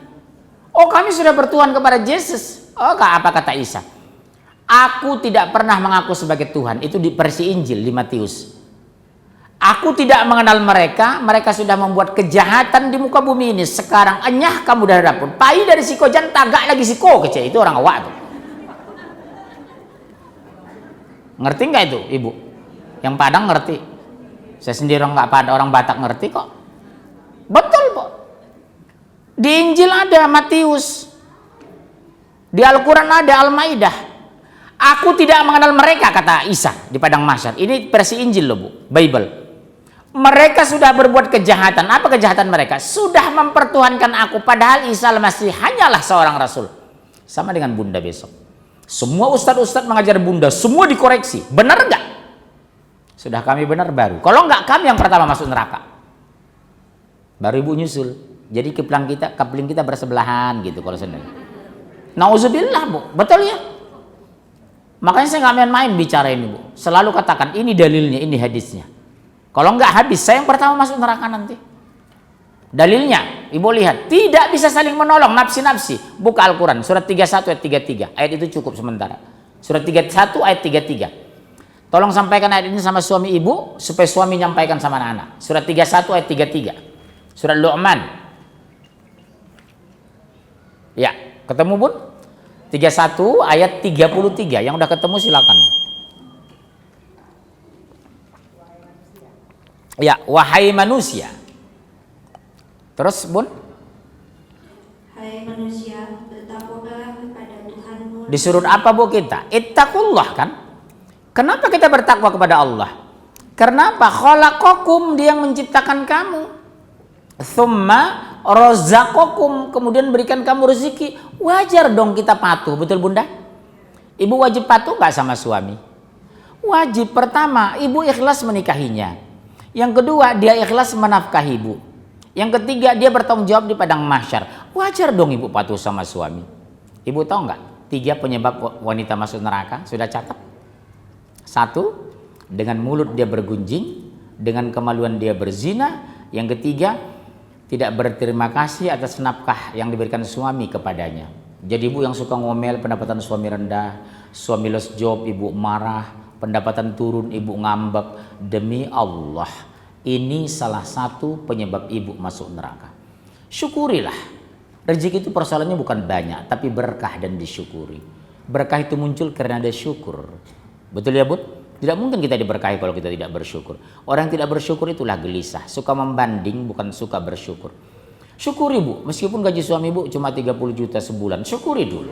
A: Oh kami sudah bertuhan kepada Yesus. Oh apa kata Isa? Aku tidak pernah mengaku sebagai Tuhan. Itu di versi Injil di Matius. Aku tidak mengenal mereka, mereka sudah membuat kejahatan di muka bumi ini. Sekarang enyah kamu dari dapur. Pai dari siko jan tagak lagi siko kecil. Itu orang awak tuh. Ngerti nggak itu, Ibu? Yang Padang ngerti. Saya sendiri orang Batak ngerti kok. Betul, kok. Di Injil ada Matius. Di Al-Quran ada Al-Maidah. Aku tidak mengenal mereka, kata Isa di padang mahsyar. Ini versi Injil loh, Bu, Bible. Mereka sudah berbuat kejahatan. Apa kejahatan mereka? Sudah mempertuhankan aku. Padahal Isa masih hanyalah seorang rasul. Sama dengan bunda besok. Semua ustadz-ustadz mengajar bunda. Semua dikoreksi. Benar nggak? Sudah kami benar baru. Kalau nggak, kami yang pertama masuk neraka. Baru ibu nyusul. Jadi kapling kita bersebelahan gitu kalau sendiri. Nauzubillah, Bu. Betul ya? Makanya saya nggak main-main bicara ini, Bu. Selalu katakan ini dalilnya, ini hadisnya. Kalau nggak habis, saya yang pertama masuk neraka nanti. Dalilnya, ibu lihat, tidak bisa saling menolong nafsi-nafsi. Buka Al-Quran, surat 31 ayat 33. Ayat itu cukup sementara. Surat 31 ayat 33. Tolong sampaikan ayat ini sama suami ibu, supaya suami nyampaikan sama anak-anak. Surat 31 ayat 33. Surat Luqman. Ya, ketemu Bun? 31 ayat 33. Yang udah ketemu silakan. Ya, wahai manusia. Terus Bun?
C: Hai manusia, bertakwalah kepada Tuhanmu.
A: Disuruh apa Bu kita? Ittaqullah kan? Kenapa kita bertakwa kepada Allah? Kenapa? Khalaqakum, dia yang menciptakan kamu. Tsumma razaqakum, kemudian berikan kamu rezeki. Wajar dong kita patuh, betul Bunda? Ibu wajib patuh nggak sama suami? Wajib. Pertama, ibu ikhlas menikahinya. Yang kedua, dia ikhlas menafkahi ibu. Yang ketiga, dia bertanggung jawab di padang mahsyar. Wajar dong ibu patuh sama suami. Ibu tahu nggak? 3 penyebab wanita masuk neraka. Sudah catat? 1, dengan mulut dia bergunjing, dengan kemaluan dia berzina. Yang ketiga, tidak berterima kasih atas nafkah yang diberikan suami kepadanya. Jadi ibu yang suka ngomel, pendapatan suami rendah, suami lost job, ibu marah, pendapatan turun, ibu ngambek. Demi Allah, ini salah satu penyebab ibu masuk neraka. Syukurilah. Rezeki itu persoalannya bukan banyak, tapi berkah dan disyukuri. Berkah itu muncul karena ada syukur. Betul ya, Bud? Tidak mungkin kita diberkahi kalau kita tidak bersyukur. Orang yang tidak bersyukur itulah gelisah. Suka membanding, bukan suka bersyukur. Syukuri Bu, meskipun gaji suami Bu cuma 30 juta sebulan. Syukuri dulu.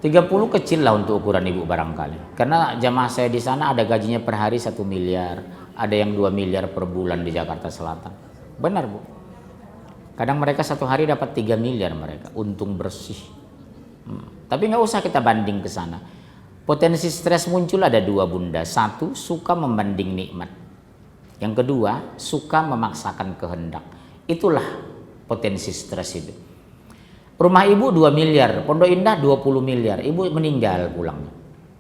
A: 30 kecil lah untuk ukuran ibu barangkali. Karena jamaah saya di sana ada gajinya per hari 1 miliar. Ada yang 2 miliar per bulan di Jakarta Selatan. Benar Bu. Kadang mereka satu hari dapat 3 miliar mereka. Untung bersih. Tapi nggak usah kita banding ke sana. Potensi stres muncul ada 2 Bunda. 1, suka membanding nikmat. Yang kedua, suka memaksakan kehendak. Itulah potensi stres itu. Rumah ibu 2 miliar, Pondok Indah 20 miliar. Ibu meninggal pulangnya.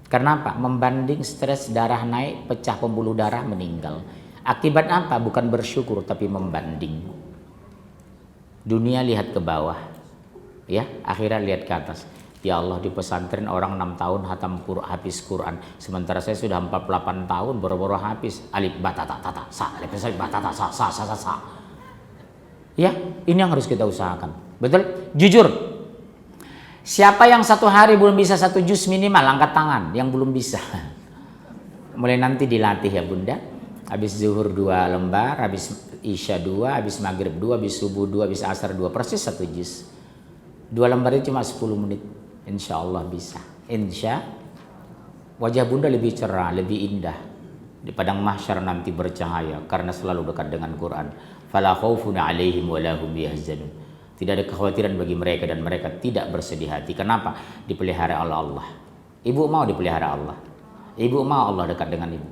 A: Karena apa? Membanding, stres, darah naik, pecah pembuluh darah, meninggal. Akibat apa? Bukan bersyukur tapi membanding. Dunia lihat ke bawah. Ya, akhirat lihat ke atas. Ya Allah, di pesantren orang 6 tahun habis Quran. Sementara saya sudah 48 tahun boro-boro habis. Alif ba ta ta ta sa, alif ba ta ta sa sa sa sa. Ya, ini yang harus kita usahakan. Betul? Jujur. Siapa yang 1 hari belum bisa 1 juz minimal, angkat tangan. Yang belum bisa. Mulai nanti dilatih ya Bunda. Habis zuhur 2 lembar, habis isya 2, habis maghrib 2, habis subuh 2, habis asar 2, persis 1 juz. 2 lembar itu cuma 10 menit. Insya Allah bisa. Insya wajah Bunda lebih cerah, lebih indah. Di padang mahsyar nanti bercahaya karena selalu dekat dengan Quran. Fala khaufun 'alaihim wa la hum yahzanun. Tidak ada kekhawatiran bagi mereka dan mereka tidak bersedih hati. Kenapa? Dipelihara oleh Allah. Ibu mau dipelihara Allah. Ibu mau Allah dekat dengan ibu.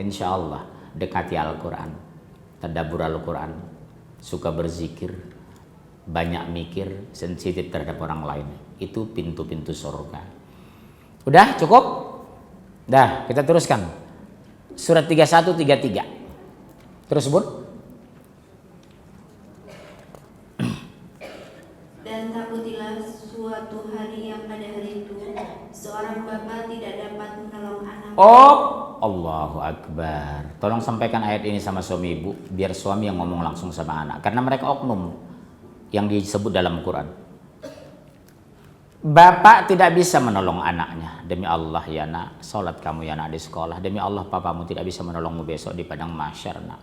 A: Insya Allah dekati Al-Quran. Tadabbur Al-Quran. Suka berzikir. Banyak mikir, sensitif terhadap orang lain. Itu pintu-pintu surga. Udah cukup? Dah, kita teruskan. Surat 31, 33. Terus Bun.
C: Dan takutilah suatu hari yang pada hari itu seorang bapa tidak dapat menolong anak.
A: Oh, Allahu Akbar. Tolong sampaikan ayat ini sama suami ibu, biar suami yang ngomong langsung sama anak. Karena mereka oknum yang disebut dalam Quran. Bapak tidak bisa menolong anaknya. Demi Allah ya nak, sholat kamu ya nak di sekolah. Demi Allah papamu tidak bisa menolongmu besok di padang mahsyar nak.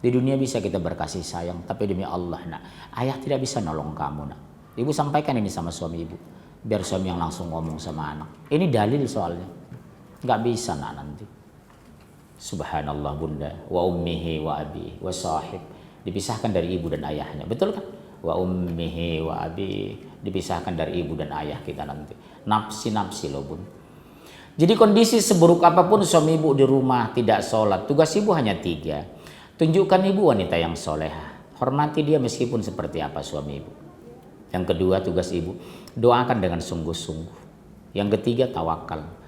A: Di dunia bisa kita berkasih sayang, tapi demi Allah nak, ayah tidak bisa nolong kamu nak. Ibu sampaikan ini sama suami ibu, biar suami yang langsung ngomong sama anak. Ini dalil soalnya. Nggak bisa nak nanti. Subhanallah bunda, wa ummihi wa abi wa sahib, dipisahkan dari ibu dan ayahnya, betul kan? Wa ummihi wa abi, dipisahkan dari ibu dan ayah kita nanti. Nafsi loh bun. Jadi kondisi seburuk apapun suami ibu di rumah tidak sholat, tugas ibu hanya 3. Tunjukkan ibu wanita yang solehah, hormati dia meskipun seperti apa suami ibu. Yang kedua, tugas ibu doakan dengan sungguh-sungguh. Yang ketiga, tawakal.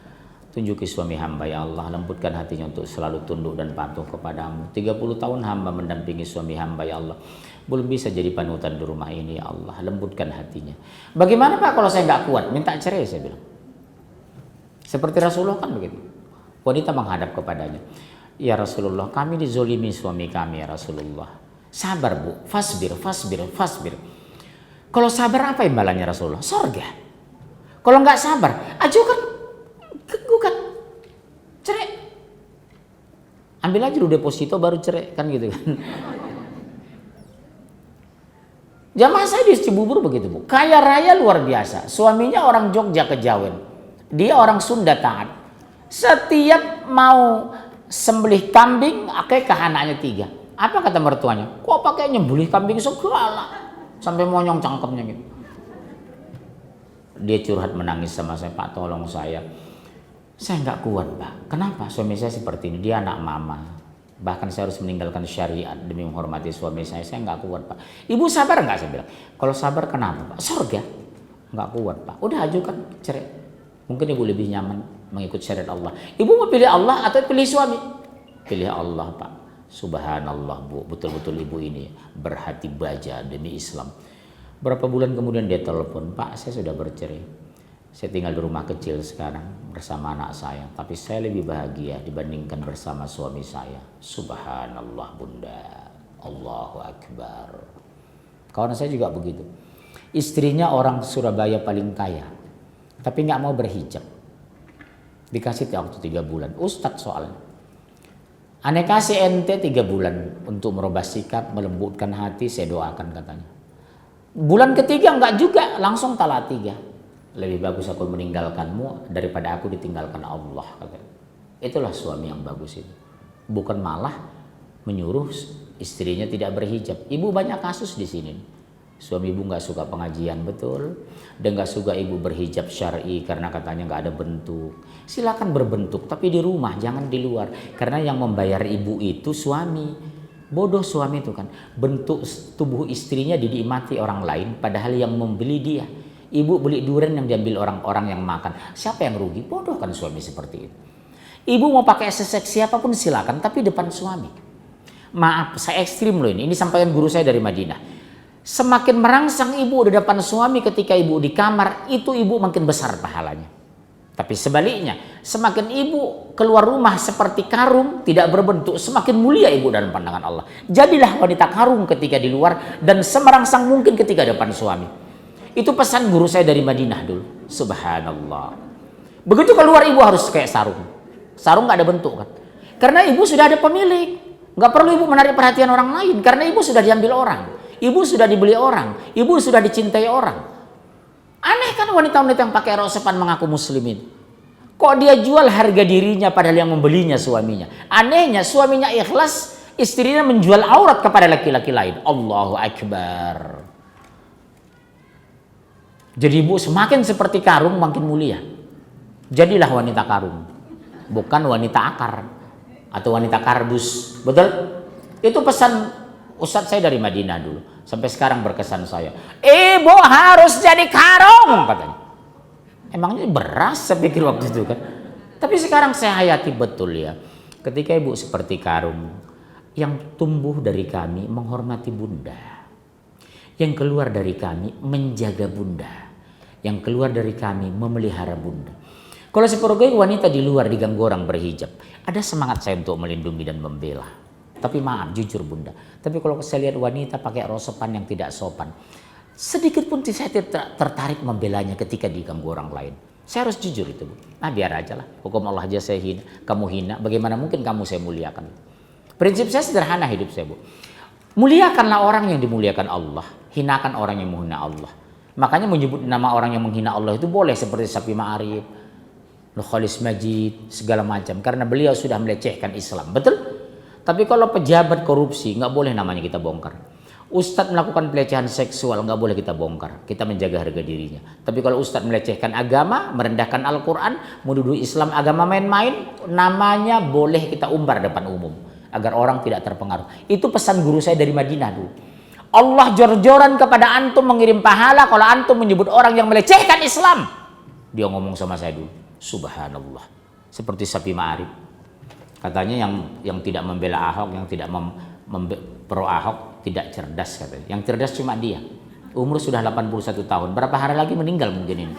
A: Tunjuki suami hamba ya Allah, lembutkan hatinya untuk selalu tunduk dan patuh kepadamu. 30 tahun hamba mendampingi suami hamba ya Allah, belum bisa jadi panutan di rumah ini ya Allah, lembutkan hatinya. Bagaimana Pak kalau saya nggak kuat? Minta cerai, saya bilang. Seperti Rasulullah kan begitu. Wanita menghadap kepadanya, ya Rasulullah, kami dizolimi suami kami ya Rasulullah. Sabar bu, fasbir. Kalau sabar apa imbalannya Rasulullah? Surga. Kalau nggak sabar, ajukan gugat, cerai. Ambil aja dulu deposito baru cerai, kan gitu kan. Jamaah saya di Cibubur begitu bu, kaya raya luar biasa. Suaminya orang Jogja Kejawen, dia orang Sunda taat. Setiap mau sembelih kambing, akikah anaknya 3. Apa kata mertuanya? Kok pakai nyembelih kambing segala, sampai monyong cangkemnya gitu. Dia curhat menangis sama saya, Pak tolong saya nggak kuat Pak. Kenapa? Suami saya seperti ini, dia anak mama. Bahkan saya harus meninggalkan syariat demi menghormati suami saya nggak kuat Pak. Ibu sabar nggak? Saya bilang, kalau sabar kenapa Pak? Surga. Nggak kuat Pak. Udah ajukan cerai. Mungkin ibu lebih nyaman mengikut syariat Allah. Ibu mau pilih Allah atau pilih suami? Pilih Allah Pak. Subhanallah bu, betul-betul ibu ini berhati baja demi Islam. Berapa bulan kemudian dia telepon, Pak saya sudah bercerai. Saya tinggal di rumah kecil sekarang bersama anak saya, tapi saya lebih bahagia dibandingkan bersama suami saya. Subhanallah bunda, Allahu Akbar. Kawan saya juga begitu. Istrinya orang Surabaya paling kaya, tapi nggak mau berhijab. Dikasih waktu 3 bulan, Ustadz soalnya. Aneh kasih ente 3 bulan untuk merubah sikap, melembutkan hati, saya doakan katanya. Bulan ketiga enggak juga, langsung talak 3. Lebih bagus aku meninggalkanmu daripada aku ditinggalkan Allah, katanya. Itulah suami yang bagus itu. Bukan malah menyuruh istrinya tidak berhijab. Ibu banyak kasus di sini. Suami ibu nggak suka pengajian, betul. Dan nggak suka ibu berhijab syar'i karena katanya nggak ada bentuk. Silakan berbentuk, tapi di rumah, jangan di luar. Karena yang membayar ibu itu suami. Bodoh suami itu kan. Bentuk tubuh istrinya dinikmati orang lain, padahal yang membeli dia. Ibu beli durian yang diambil orang-orang yang makan. Siapa yang rugi? Bodoh kan suami seperti itu. Ibu mau pakai seseksi apapun silakan, tapi depan suami. Maaf, saya ekstrim loh ini. Ini sampaikan guru saya dari Madinah. Semakin merangsang ibu di depan suami ketika ibu di kamar, itu ibu makin besar pahalanya. Tapi sebaliknya, semakin ibu keluar rumah seperti karung, tidak berbentuk, semakin mulia ibu dalam pandangan Allah. Jadilah wanita karung ketika di luar dan semerangsang mungkin ketika depan suami. Itu pesan guru saya dari Madinah dulu. Subhanallah. Begitu keluar ibu harus kayak sarung. Sarung gak ada bentuk kan. Karena ibu sudah ada pemilik. Gak perlu ibu menarik perhatian orang lain. Karena ibu sudah diambil orang. Ibu sudah dibeli orang. Ibu sudah dicintai orang. Aneh kan wanita-wanita yang pakai rok sepan mengaku muslimin. Kok dia jual harga dirinya padahal yang membelinya suaminya. Anehnya suaminya ikhlas, istrinya menjual aurat kepada laki-laki lain. Allahu Akbar. Jadi ibu semakin seperti karung makin mulia. Jadilah wanita karung, bukan wanita akar atau wanita kardus. Betul? Itu pesan Ustadz saya dari Madinah dulu. Sampai sekarang berkesan saya. Ibu harus jadi karung katanya. Emangnya beras saya pikir waktu itu kan. Tapi sekarang saya hayati betul ya. Ketika ibu seperti karung, yang tumbuh dari kami menghormati bunda. Yang keluar dari kami menjaga bunda. Yang keluar dari kami memelihara bunda. Kalau sebagai wanita di luar diganggu orang berhijab, ada semangat saya untuk melindungi dan membela. Tapi maaf, jujur bunda. Tapi kalau saya lihat wanita pakai rok sepan yang tidak sopan, sedikit pun saya tidak tertarik membelanya ketika diganggu orang lain. Saya harus jujur itu bu. Nah biar aja lah. Hukum Allah aja saya hina, kamu hina. Bagaimana mungkin kamu saya muliakan? Prinsip saya sederhana hidup saya bu. Muliakanlah orang yang dimuliakan Allah. Hinakan orang yang menghina Allah. Makanya menyebut nama orang yang menghina Allah itu boleh seperti Sapi Ma'arif. Nurholis Majid, segala macam. Karena beliau sudah melecehkan Islam. Betul? Tapi kalau pejabat korupsi, nggak boleh namanya kita bongkar. Ustadz melakukan pelecehan seksual, nggak boleh kita bongkar. Kita menjaga harga dirinya. Tapi kalau ustadz melecehkan agama, merendahkan Al-Quran, menuduh Islam agama main-main, namanya boleh kita umbar depan umum. Agar orang tidak terpengaruh. Itu pesan guru saya dari Madinah dulu. Allah jor-joran kepada antum mengirim pahala kalau antum menyebut orang yang melecehkan Islam. Dia ngomong sama saya dulu. Subhanallah. Seperti Sapi Ma'arif. Katanya yang tidak membela Ahok, yang tidak pro Ahok tidak cerdas katanya. Yang cerdas cuma dia. Umur sudah 81 tahun. Berapa hari lagi meninggal mungkin ini.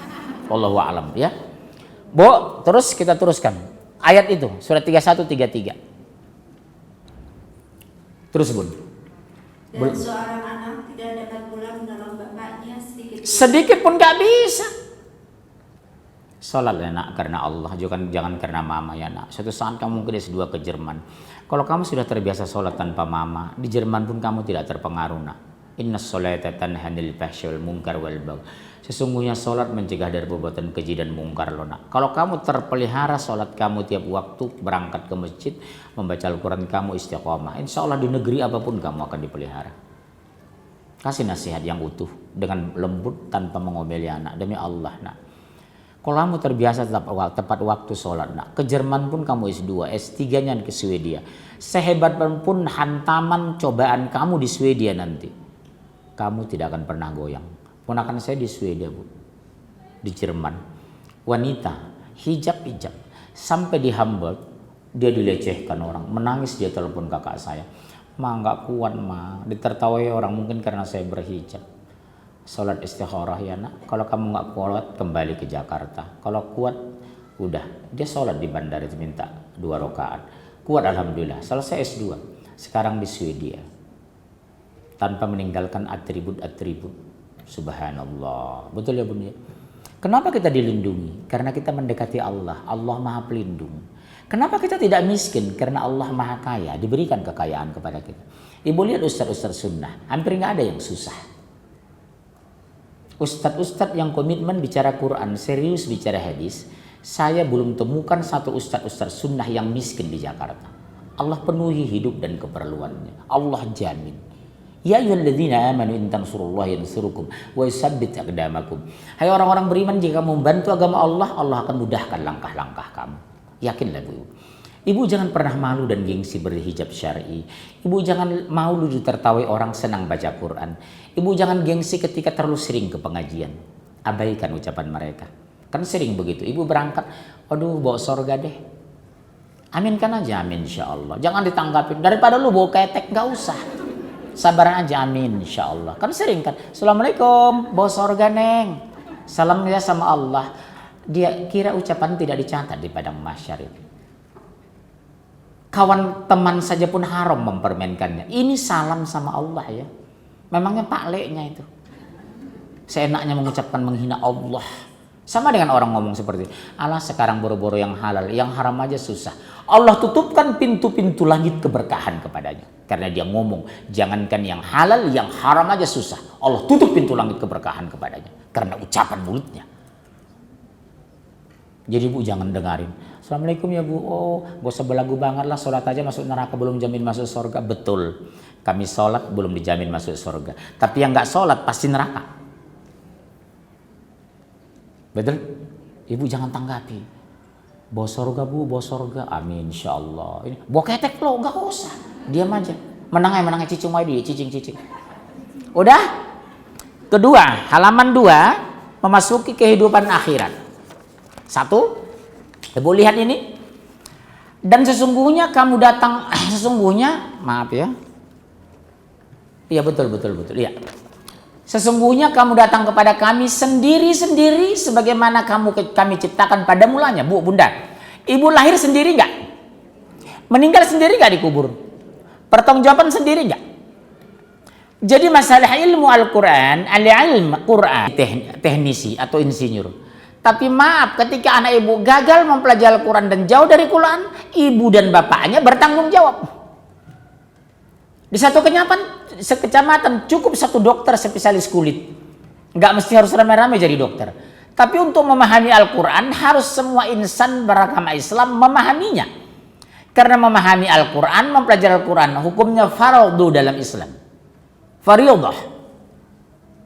A: Wallahu a'lam ya. Bo, terus kita teruskan. Ayat itu, surat 31 33. Terus, Bun.
C: Dan seorang anak tidak dapat pula menolong bapaknya
A: sedikit pun gak bisa. Salat ya nak karena Allah, jangan karena mama ya nak. Suatu saat kamu mungkin S2 ke Jerman. Kalau kamu sudah terbiasa salat tanpa mama, di Jerman pun kamu tidak terpengaruh nak. Inna sholata tanha 'anil fahsyi wal munkar wal baghi. Sesungguhnya salat mencegah dari perbuatan keji dan mungkar loh nak. Kalau kamu terpelihara salat kamu tiap waktu, berangkat ke masjid, membaca Al-Quran kamu istiqomah, insya Allah di negeri apapun kamu akan dipelihara. Kasih nasihat yang utuh dengan lembut tanpa mengomeli anak. Demi Allah nak. Kalau kamu terbiasa tepat waktu sholat, nak. Ke Jerman pun kamu S2, S3-nya ke Swedia. Sehebat pun hantaman cobaan kamu di Swedia nanti, kamu tidak akan pernah goyang. Ponakan saya di Swedia, Bu. Di Jerman. Wanita, hijab. Sampai di Hamburg, dia dilecehkan orang. Menangis dia telepon kakak saya. Ma, nggak kuat, ma. Ditertawai orang mungkin karena saya berhijab. Salat istikharah ya nak. Kalau kamu nggak kuat kembali ke Jakarta. Kalau kuat udah. Dia salat di bandara itu minta 2 rakaat. Kuat alhamdulillah. Selesai S2. Sekarang di Swedia. Tanpa meninggalkan atribut-atribut. Subhanallah. Betul ya Bun ya? Kenapa kita dilindungi? Karena kita mendekati Allah. Allah Maha Pelindung. Kenapa kita tidak miskin? Karena Allah Maha Kaya. Diberikan kekayaan kepada kita. Ibu lihat ustadz-ustadz sunnah. Hampir nggak ada yang susah. Ustadz-ustadz yang komitmen bicara Quran, serius bicara hadis, saya belum temukan satu ustadz-ustadz sunnah yang miskin di Jakarta. Allah penuhi hidup dan keperluannya. Allah jamin. Ya ayyuhalladzina amanu in tansurullaha yansurukum wa yusabbit aqdamakum. Hai orang-orang beriman, jika membantu agama Allah, Allah akan mudahkan langkah-langkah kamu. Yakinlah Bu. Ibu jangan pernah malu dan gengsi berhijab syar'i. Ibu jangan malu ditertawai orang senang baca Quran. Ibu jangan gengsi ketika terlalu sering ke pengajian. Abaikan ucapan mereka. Kan sering begitu. Ibu berangkat, aduh bawa sorga deh. Aminkan aja, amin insya Allah. Jangan ditanggapin. Daripada lu bawa ketek, gak usah. Sabaran aja, amin insya Allah. Kan sering kan. Assalamualaikum, bawa sorga neng. Salam ya sama Allah. Dia kira ucapan tidak dicatat di padang mahsyar itu. Kawan teman saja pun haram mempermainkannya. Ini salam sama Allah ya. Memangnya Pak Leknya itu. Seenaknya mengucapkan menghina Allah. Sama dengan orang ngomong seperti, Allah sekarang boro-boro yang halal, yang haram aja susah. Allah tutupkan pintu-pintu langit keberkahan kepadanya. Karena dia ngomong, jangankan yang halal, yang haram aja susah. Allah tutup pintu langit keberkahan kepadanya. Karena ucapan mulutnya. Jadi Bu jangan dengarin. Assalamualaikum ya Bu. Oh, gak usah belagu banget lah. Sholat aja masuk neraka belum jamin masuk surga. Betul. Kami sholat belum dijamin masuk surga. Tapi yang gak sholat pasti neraka. Betul? Ibu jangan tanggapi. Bawa surga Bu, bawa surga. Amin insya Allah. Ini bawa ketek lo, gak usah. Diam aja. Menang cicing aja dia, cicing. Udah? Kedua, halaman 2 memasuki kehidupan akhirat. 1, Ibu lihat ini. Dan sesungguhnya kamu datang, maaf ya. Iya betul. Iya. Sesungguhnya kamu datang kepada kami sendiri-sendiri sebagaimana kami ciptakan pada mulanya. Bu, Bunda. Ibu lahir sendiri enggak? Meninggal sendiri enggak dikubur? Pertanggungjawaban sendiri enggak? Jadi masalah ilmu Al-Quran, al-ilm Quran, teknisi atau insinyur. Tapi maaf, ketika anak ibu gagal mempelajari Al-Quran dan jauh dari Quran, ibu dan bapaknya bertanggung jawab. Di satu kecamatan cukup 1 dokter spesialis kulit. Nggak mesti harus rame-rame jadi dokter. Tapi untuk memahami Al-Quran harus semua insan beragama Islam memahaminya. Karena memahami Al-Quran, mempelajari Al-Quran, hukumnya fardu dalam Islam. Fardhu.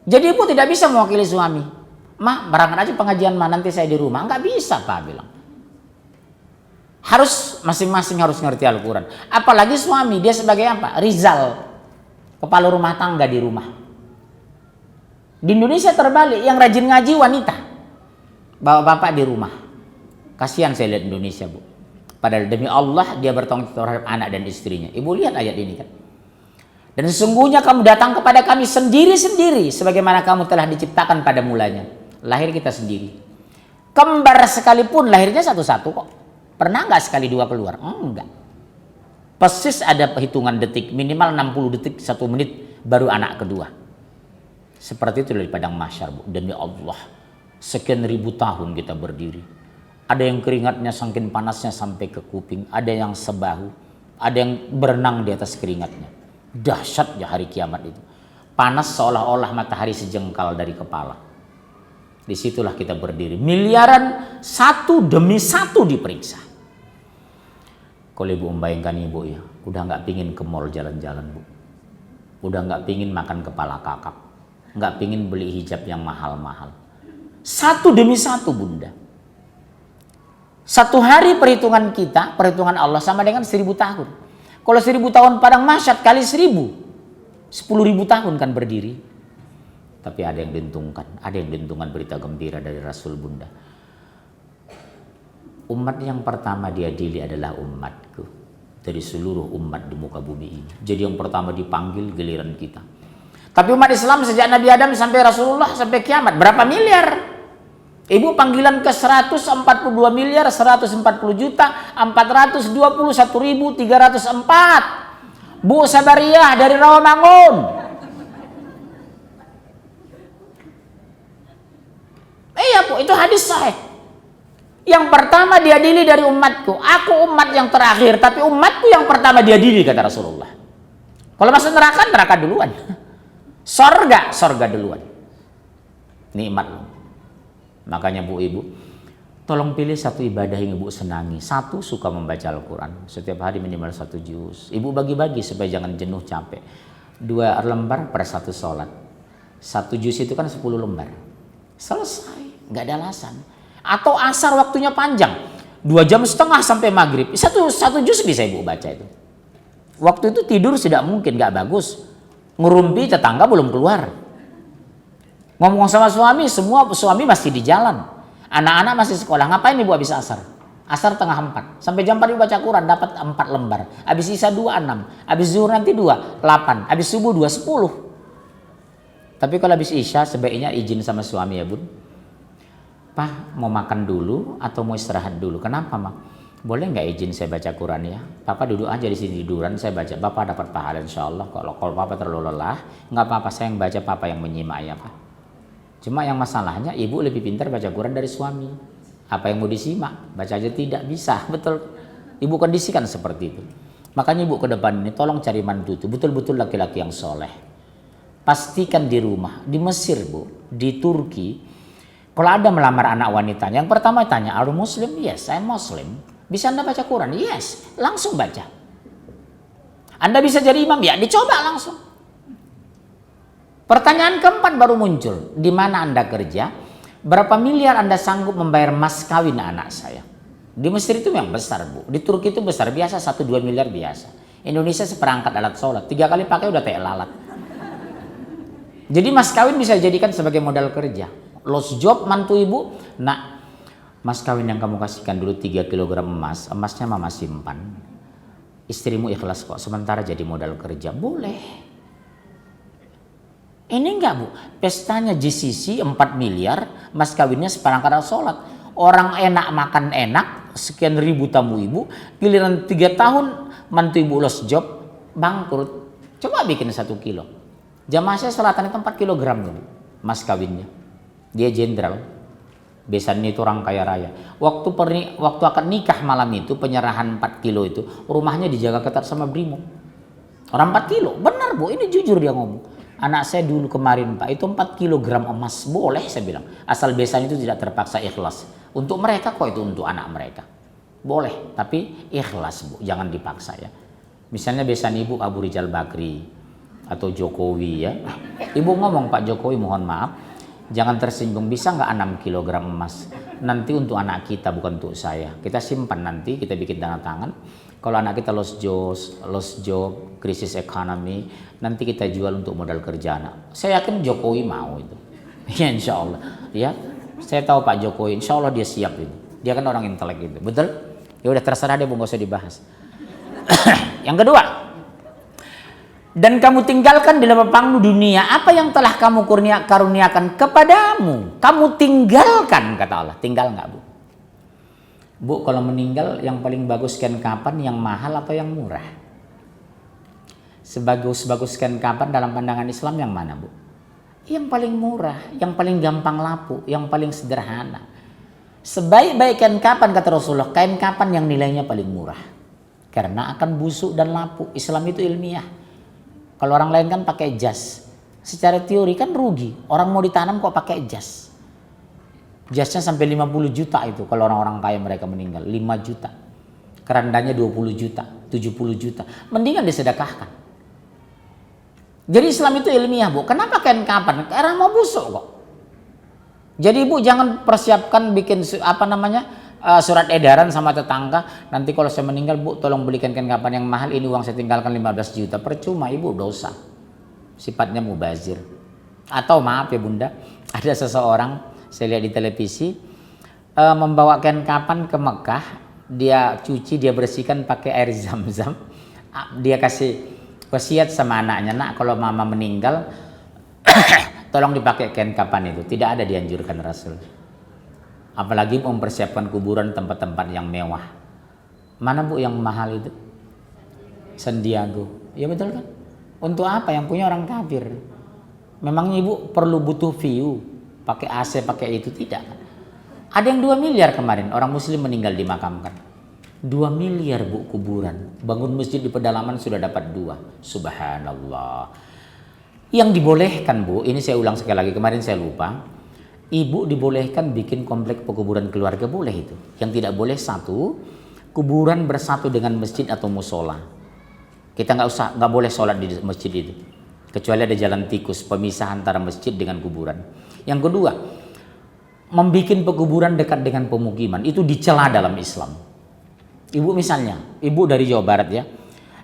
A: Jadi ibu tidak bisa mewakili suami. Ma, berangkat aja pengajian ma, nanti saya di rumah. Nggak bisa, Pak bilang. Harus masing-masing harus ngerti Al-Quran. Apalagi suami, dia sebagai apa? Rizal, kepala rumah tangga di rumah. Di Indonesia terbalik, yang rajin ngaji wanita, bapak-bapak di rumah. Kasihan saya lihat Indonesia, Bu. Padahal demi Allah dia bertanggung jawab terhadap anak dan istrinya. Ibu lihat ayat ini kan. Dan sesungguhnya kamu datang kepada kami sendiri-sendiri, sebagaimana kamu telah diciptakan pada mulanya. Lahir kita sendiri. Kembar sekalipun lahirnya satu-satu kok. Pernah nggak sekali dua keluar? Enggak. Persis ada perhitungan detik, minimal 60 detik, 1 menit baru anak kedua. Seperti itu dari padang mahsyar, Bu. Demi Allah, sekian ribu tahun kita berdiri. Ada yang keringatnya saking panasnya sampai ke kuping, ada yang sebahu, ada yang berenang di atas keringatnya. Dahsyat ya hari kiamat itu. Panas seolah-olah matahari sejengkal dari kepala. Disitulah kita berdiri. Miliaran satu demi satu diperiksa. Kalau ibu membayangkan ibu ya, udah nggak pingin ke mall jalan-jalan, Bu. Udah nggak pingin makan kepala kakap. Nggak pingin beli hijab yang mahal-mahal. Satu demi satu, Bunda. Satu hari perhitungan kita, perhitungan Allah sama dengan 1000 tahun. Kalau 1000 tahun padang mahsyar kali 1000, 10.000 tahun kan berdiri. Tapi ada yang diuntungkan berita gembira dari Rasul, Bunda. Umat yang pertama diadili adalah umatku dari seluruh umat di muka bumi ini. Jadi yang pertama dipanggil giliran kita. Tapi umat Islam sejak Nabi Adam sampai Rasulullah sampai kiamat berapa miliar? Ibu panggilan ke 142 miliar 140 juta 421.304. Bu Sabariah dari Rawamangun. Iya, Bu, itu hadis sahih. Yang pertama diadili dari umatku. Aku umat yang terakhir, tapi umatku yang pertama diadili, kata Rasulullah. Kalau masuk neraka, neraka duluan. Sorga duluan. Nikmat. Makanya Bu Ibu, tolong pilih satu ibadah yang Ibu senangi. Satu, suka membaca Al-Quran. Setiap hari minimal 1 juz. Ibu bagi-bagi supaya jangan jenuh capek. 2 lembar per 1 sholat. 1 juz itu kan 10 lembar. Selesai, nggak ada alasan. Atau asar waktunya panjang, 2,5 jam sampai maghrib. Satu juz bisa Ibu baca itu. Waktu itu tidur tidak mungkin, nggak bagus. Ngerumpi tetangga belum keluar. Ngomong sama suami, semua suami masih di jalan. Anak-anak masih sekolah. Ngapain Ibu habis asar? Asar tengah 4. Sampai jam 4 Ibu baca Quran, dapat 4 lembar. Habis isya 2, 6. Habis zuhur nanti 2, 8. Habis subuh 2, 10. Tapi kalau habis isya sebaiknya izin sama suami ya, Bun. Pak, mau makan dulu atau mau istirahat dulu? Kenapa, Mak? Boleh nggak izin saya baca Quran ya? Papa duduk aja di sini tiduran, saya baca. Bapak dapat pahala insya Allah. Kalau Papa terlalu lelah, nggak apa-apa, saya yang baca, Papa yang menyimak ya, Pak. Cuma yang masalahnya ibu lebih pintar baca Quran dari suami. Apa yang mau disimak? Baca aja tidak bisa, betul. Ibu kondisikan seperti itu. Makanya Ibu ke depan ini tolong cari mantu itu betul-betul laki-laki yang soleh. Pastikan di rumah, di Mesir Bu, di Turki. Kalau ada melamar anak wanitanya, yang pertama tanya, "Are you Muslim?" "Yes, I'm Muslim." "Bisa Anda baca Quran?" "Yes." Langsung baca. "Anda bisa jadi imam?" "Ya." Dicoba langsung. Pertanyaan keempat baru muncul. Di mana Anda kerja? Berapa miliar Anda sanggup membayar mas kawin anak saya? Di Mesir itu yang besar, Bu. Di Turki itu besar, biasa 1-2 miliar biasa. Indonesia seperangkat alat sholat, 3 kali pakai udah kayak lalat. Jadi mas kawin bisa dijadikan sebagai modal kerja. Lost job mantu Ibu. Nah, mas kawin yang kamu kasihkan dulu 3 kg emas, emasnya mama simpan. Istrimu ikhlas kok, sementara jadi modal kerja. Boleh. Ini enggak Bu, pestanya GCC 4 miliar, mas kawinnya seperangkat alat sholat. Orang enak makan enak, sekian ribu tamu Ibu, giliran 3 tahun mantu Ibu lost job, bangkrut. Coba bikin 1 kilo. Jamaah saya sholatan itu 4 kilogram Bu, mas kawinnya. Dia jenderal. Besannya itu orang kaya raya. Waktu akan nikah malam itu, penyerahan 4 kilo itu, rumahnya dijaga ketat sama Brimo. Orang 4 kilo, benar Bu, ini jujur dia ngomong. Anak saya dulu kemarin Pak, itu 4 kilogram emas. Boleh saya bilang. Asal besan itu tidak terpaksa, ikhlas. Untuk mereka kok, itu untuk anak mereka. Boleh, tapi ikhlas Bu, jangan dipaksa ya. Misalnya besan Ibu Abu Rizal Bakri atau Jokowi ya. Ibu ngomong, Pak Jokowi mohon maaf, jangan tersinggung, bisa nggak 6 kilogram emas? Nanti untuk anak kita, bukan untuk saya. Kita simpan nanti, kita bikin tanda tangan. Kalau anak kita lost job, krisis ekonomi, nanti kita jual untuk modal kerja anak. Saya yakin Jokowi mau itu. Ya insya Allah. Ya, saya tahu Pak Jokowi, insya Allah dia siap itu. Dia kan orang intelek itu, betul? Ya udah terserah dia, nggak usah dibahas. Yang kedua, dan kamu tinggalkan di lapangmu dunia apa yang telah kamu karuniakan kepadamu. Kamu tinggalkan, kata Allah. Tinggal nggak Bu? Bu, kalau meninggal yang paling bagus kain kapan, yang mahal atau yang murah? Sebagus-bagus kain kapan dalam pandangan Islam yang mana Bu? Yang paling murah, yang paling gampang lapu, yang paling sederhana. Sebaik-baik kain kapan, kata Rasulullah, kain kapan yang nilainya paling murah. Karena akan busuk dan lapu. Islam itu ilmiah. Kalau orang lain kan pakai jas. Secara teori kan rugi. Orang mau ditanam kok pakai jas. Jasnya sampai 50 juta itu kalau orang-orang kaya mereka meninggal. 5 juta. Kerandanya 20 juta, 70 juta. Mendingan disedekahkan. Jadi Islam itu ilmiah Bu. Kenapa kain kapan? Karena mau busuk kok. Jadi Ibu jangan persiapkan bikin surat edaran sama tetangga. Nanti kalau saya meninggal Bu, tolong belikan kain kapan yang mahal. Ini uang saya tinggalkan 15 juta. Percuma Ibu, dosa. Sifatnya mubazir. Atau maaf ya Bunda, ada seseorang saya lihat di televisi membawa kain kapan ke Mekah. Dia cuci, dia bersihkan pakai air zam-zam. Dia kasih wasiat sama anaknya, nak kalau mama meninggal tolong dipakai kain kapan itu. Tidak ada dianjurkan Rasul. Apalagi mempersiapkan kuburan tempat-tempat yang mewah. Mana Bu yang mahal itu? San Diego. Ya betul kan? Untuk apa? Yang punya orang kafir. Memangnya Ibu perlu butuh view, pakai AC, pakai itu? Tidak kan? Ada yang 2 miliar kemarin orang muslim meninggal dimakamkan. 2 miliar Bu kuburan. Bangun masjid di pedalaman sudah dapat 2. Subhanallah. Yang dibolehkan Bu, ini saya ulang sekali lagi, kemarin saya lupa. Ibu dibolehkan bikin komplek pekuburan keluarga, boleh itu. Yang tidak boleh satu, kuburan bersatu dengan masjid atau musola. Kita nggak boleh sholat di masjid itu, kecuali ada jalan tikus pemisah antara masjid dengan kuburan. Yang kedua, membikin pekuburan dekat dengan pemukiman itu dicela dalam Islam. Ibu misalnya, Ibu dari Jawa Barat ya,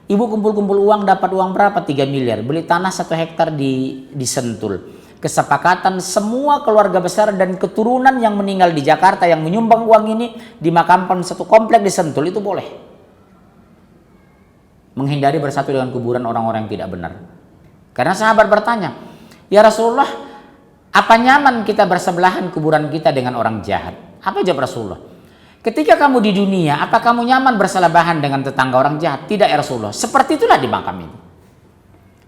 A: Ibu kumpul-kumpul uang, dapat uang berapa? 3 miliar, beli tanah 1 hektar di Sentul. Kesepakatan semua keluarga besar dan keturunan yang meninggal di Jakarta yang menyumbang uang ini dimakamkan satu komplek di Sentul, itu boleh. Menghindari bersatu dengan kuburan orang-orang yang tidak benar. Karena sahabat bertanya, ya Rasulullah, apa nyaman kita bersebelahan kuburan kita dengan orang jahat? Apa jawab Rasulullah? Ketika kamu di dunia, apa kamu nyaman bersebelahan dengan tetangga orang jahat? Tidak ya Rasulullah. Seperti itulah di makam itu.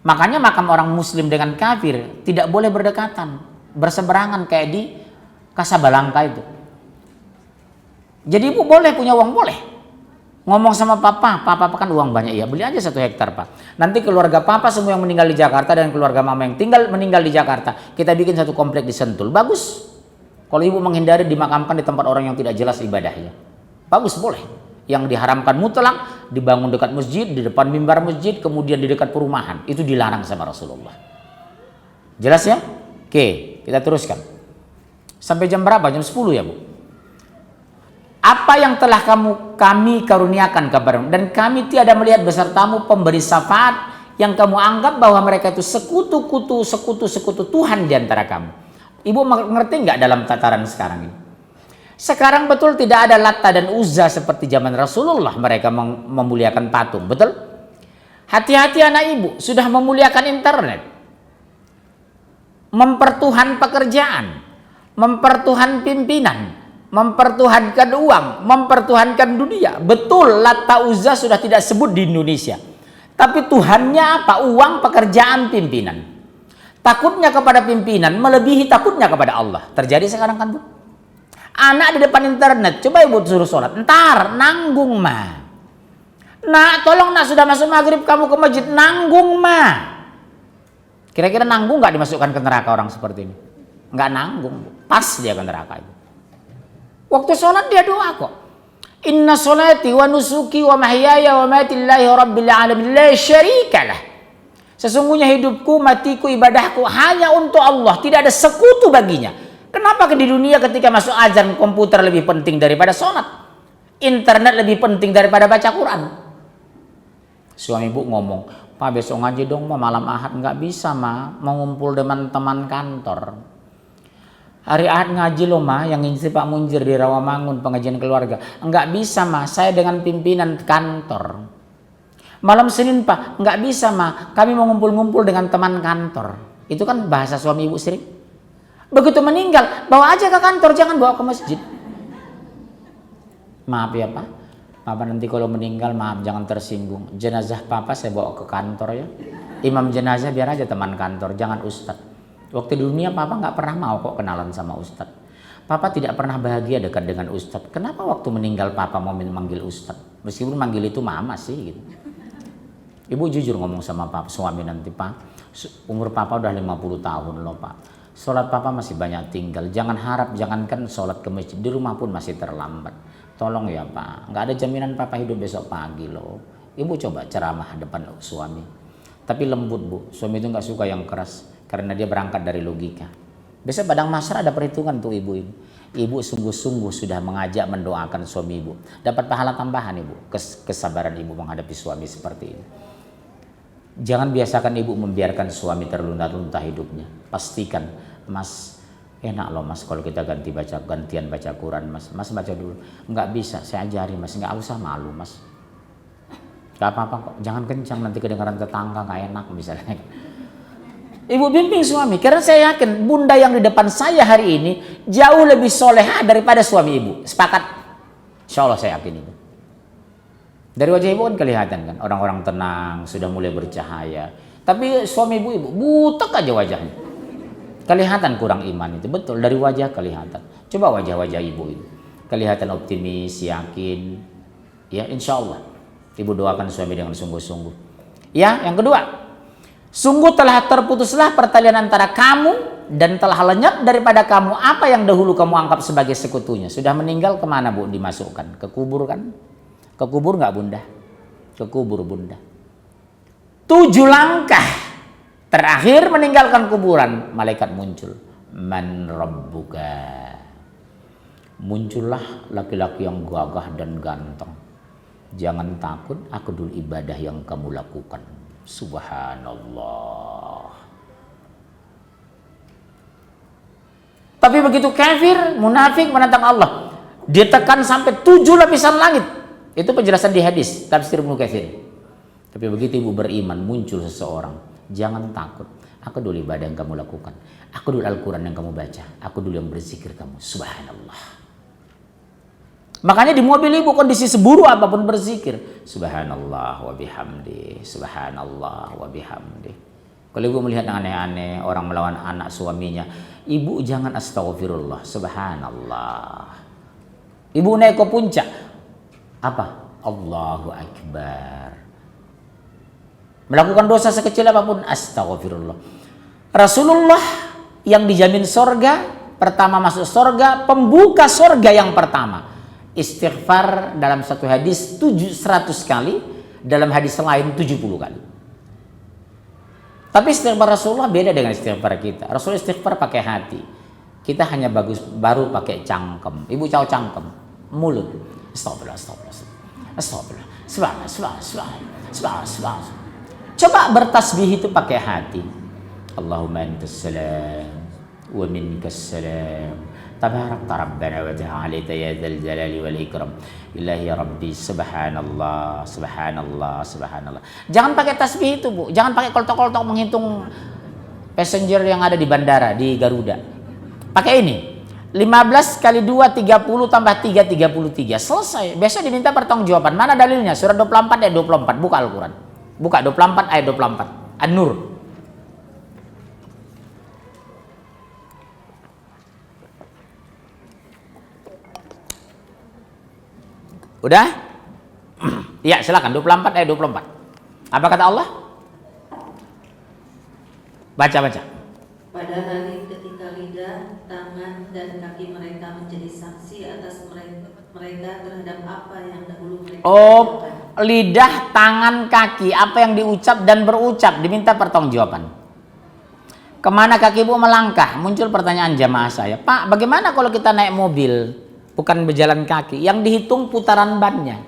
A: Makanya makam orang muslim dengan kafir tidak boleh berdekatan, berseberangan kayak di Kasabalangka itu. Jadi Ibu boleh punya uang, boleh. Ngomong sama papa kan uang banyak ya, beli aja 1 hektar Pak. Nanti keluarga papa semua yang meninggal di Jakarta dan keluarga mama yang meninggal di Jakarta, kita bikin satu komplek di Sentul. Bagus. Kalau Ibu menghindari dimakamkan di tempat orang yang tidak jelas ibadahnya. Bagus, boleh. Yang diharamkan mutlak dibangun dekat masjid, di depan mimbar masjid, kemudian di dekat perumahan. Itu dilarang sama Rasulullah. Jelas ya? Oke, kita teruskan. Sampai jam berapa? Jam 10 ya Bu? Apa yang telah kami karuniakan kepadamu, dan kami tiada melihat besertamu pemberi syafaat yang kamu anggap bahwa mereka itu sekutu Tuhan di antara kamu. Ibu mengerti nggak dalam tataran sekarang ini? Sekarang betul tidak ada Lata dan Uzza seperti zaman Rasulullah, mereka memuliakan patung, betul? Hati-hati anak Ibu, sudah memuliakan internet, mempertuhan pekerjaan, mempertuhan pimpinan, mempertuhankan uang, mempertuhankan dunia. Betul Lata Uzza sudah tidak sebut di Indonesia, tapi Tuhannya apa? Uang, pekerjaan, pimpinan. Takutnya kepada pimpinan melebihi takutnya kepada Allah. Terjadi sekarang kan Bu? Anak di depan internet, coba Ibu suruh sholat, ntar nanggung mah. Nak, tolong nak, sudah masuk maghrib kamu ke masjid, nanggung mah. Kira-kira nanggung nggak dimasukkan ke neraka orang seperti ini? Nggak nanggung, pas dia ke neraka itu. Waktu sholat dia doa kok. Inna sholati wa nusuki wa mahyaya wa mati lillahi rabbil alamin la syarikalah. Sesungguhnya hidupku, matiku, ibadahku hanya untuk Allah, tidak ada sekutu baginya. Kenapa di dunia ketika masuk azan komputer lebih penting daripada sholat? Internet lebih penting daripada baca Quran? Suami ibu ngomong, "Pak, besok ngaji dong, malam Ahad." "Nggak bisa, Ma, mau ngumpul dengan teman kantor." "Hari Ahad ngaji loh, Ma, yang ngisi Pak Munjir di Rawamangun, pengajian keluarga." "Nggak bisa, Ma, saya dengan pimpinan kantor." "Malam Senin, Pak." "Nggak bisa, Ma, kami mau ngumpul-ngumpul dengan teman kantor." Itu kan bahasa suami ibu sering. Begitu meninggal, bawa aja ke kantor, jangan bawa ke masjid. "Maaf ya, Pak, Papa nanti kalau meninggal, maaf jangan tersinggung. Jenazah Papa saya bawa ke kantor ya. Imam jenazah biar aja teman kantor, jangan ustadz. Waktu di dunia Papa nggak pernah mau kok kenalan sama ustadz. Papa tidak pernah bahagia dekat dengan ustadz. Kenapa waktu meninggal Papa mau manggil ustadz? Meskipun manggil itu mama sih gitu." Ibu jujur ngomong sama Papa, suami nanti, "Pak, umur Papa udah 50 tahun loh, Pak. Sholat Papa masih banyak tinggal. Jangan harap, jangankan sholat ke masjid, di rumah pun masih terlambat. Tolong ya, Pak. Nggak ada jaminan Papa hidup besok pagi loh." Ibu coba ceramah depan suami. Tapi lembut, Bu. Suami itu nggak suka yang keras. Karena dia berangkat dari logika. Besok padang mahsyar ada perhitungan tuh ibu ini. Ibu sungguh-sungguh sudah mengajak mendoakan suami ibu. Dapat pahala tambahan ibu. Kesabaran ibu menghadapi suami seperti ini. Jangan biasakan ibu membiarkan suami terlunta-lunta hidupnya. Pastikan, "Mas, enak loh Mas kalau kita gantian baca Quran Mas. Mas baca dulu." "Nggak bisa, saya ajari Mas. Nggak usah malu Mas." "Nggak apa-apa kok. Jangan kencang, nanti kedengaran tetangga nggak enak misalnya." Ibu bimbing suami, karena saya yakin bunda yang di depan saya hari ini jauh lebih solehah daripada suami ibu. Sepakat? Insya Allah saya yakin itu. Dari wajah ibu kan kelihatan kan, orang-orang tenang, sudah mulai bercahaya. Tapi suami ibu butek aja wajahnya. Kelihatan kurang iman itu, betul, dari wajah kelihatan. Coba wajah-wajah ibu itu. Kelihatan optimis, yakin. Ya insya Allah. Ibu doakan suami dengan sungguh-sungguh. Ya, yang kedua. Sungguh telah terputuslah pertalian antara kamu dan telah lenyap daripada kamu apa yang dahulu kamu anggap sebagai sekutunya. Sudah meninggal kemana Bu dimasukkan? Ke kubur kan? Ke kubur nggak Bunda? Ke kubur Bunda. 7 langkah terakhir meninggalkan kuburan, malaikat muncul. Man rabbuka. Muncullah laki-laki yang gagah dan ganteng. Jangan takut, aku dulu ibadah yang kamu lakukan. Subhanallah. Tapi begitu kafir, munafik menentang Allah, ditekan sampai 7 lapisan langit. Itu penjelasan di hadis tafsir Ibnu Katsir. Tapi begitu ibu beriman, muncul seseorang, jangan takut. Aku dulu ibadah yang kamu lakukan. Aku dulu Al-Quran yang kamu baca. Aku dulu yang berzikir kamu. Subhanallah. Makanya di mobil ibu kondisi seburu apapun berzikir. Subhanallah wa bihamdi. Subhanallah wa bihamdi. Kalau ibu melihat aneh-aneh, orang melawan anak suaminya, ibu jangan astagfirullah. Subhanallah. Ibu naik ke puncak. Apa? Allahu Akbar. Melakukan dosa sekecil apapun, astagfirullah. Rasulullah yang dijamin sorga, pertama masuk sorga, pembuka sorga yang pertama. Istighfar dalam satu hadis 100 kali, dalam hadis lain 70 kali. Tapi istighfar Rasulullah beda dengan istighfar kita. Rasul istighfar pakai hati. Kita hanya baru pakai cangkem. Ibu tahu cangkem? Mulut. Astagfirullah, astagfirullah. Astagfirullah. Subhanallah. Coba bertasbih itu pakai hati. Allahumma antas salam wa minkas salam. Tabarakta rabbana wa ta'ala ya dzal jalali wal ikram. Ilahi rabbi subhanallah, subhanallah, subhanallah. Jangan pakai tasbih itu, Bu. Jangan pakai koltok-koltok menghitung passenger yang ada di bandara, di Garuda. Pakai ini. 15 kali 2 30 tambah 3 33. Selesai. Besok diminta pertanggungjawaban. Mana dalilnya? Surah 24 ayat 24. Buka Al-Qur'an. Buka 24 ayat 24. An-Nur. Udah? Ya, silakan 24 ayat 24. Apa kata Allah? Baca.
B: Pada hari ketika lidah, tangan, dan kaki mereka menjadi saksi atas mereka terhadap apa yang dahulu mereka lakukan.
A: Lidah, tangan, kaki, apa yang diucap dan berucap diminta pertanggungjawaban. Kemana kaki ibu melangkah? Muncul pertanyaan jamaah saya, Pak, bagaimana kalau kita naik mobil, bukan berjalan kaki, yang dihitung putaran bannya?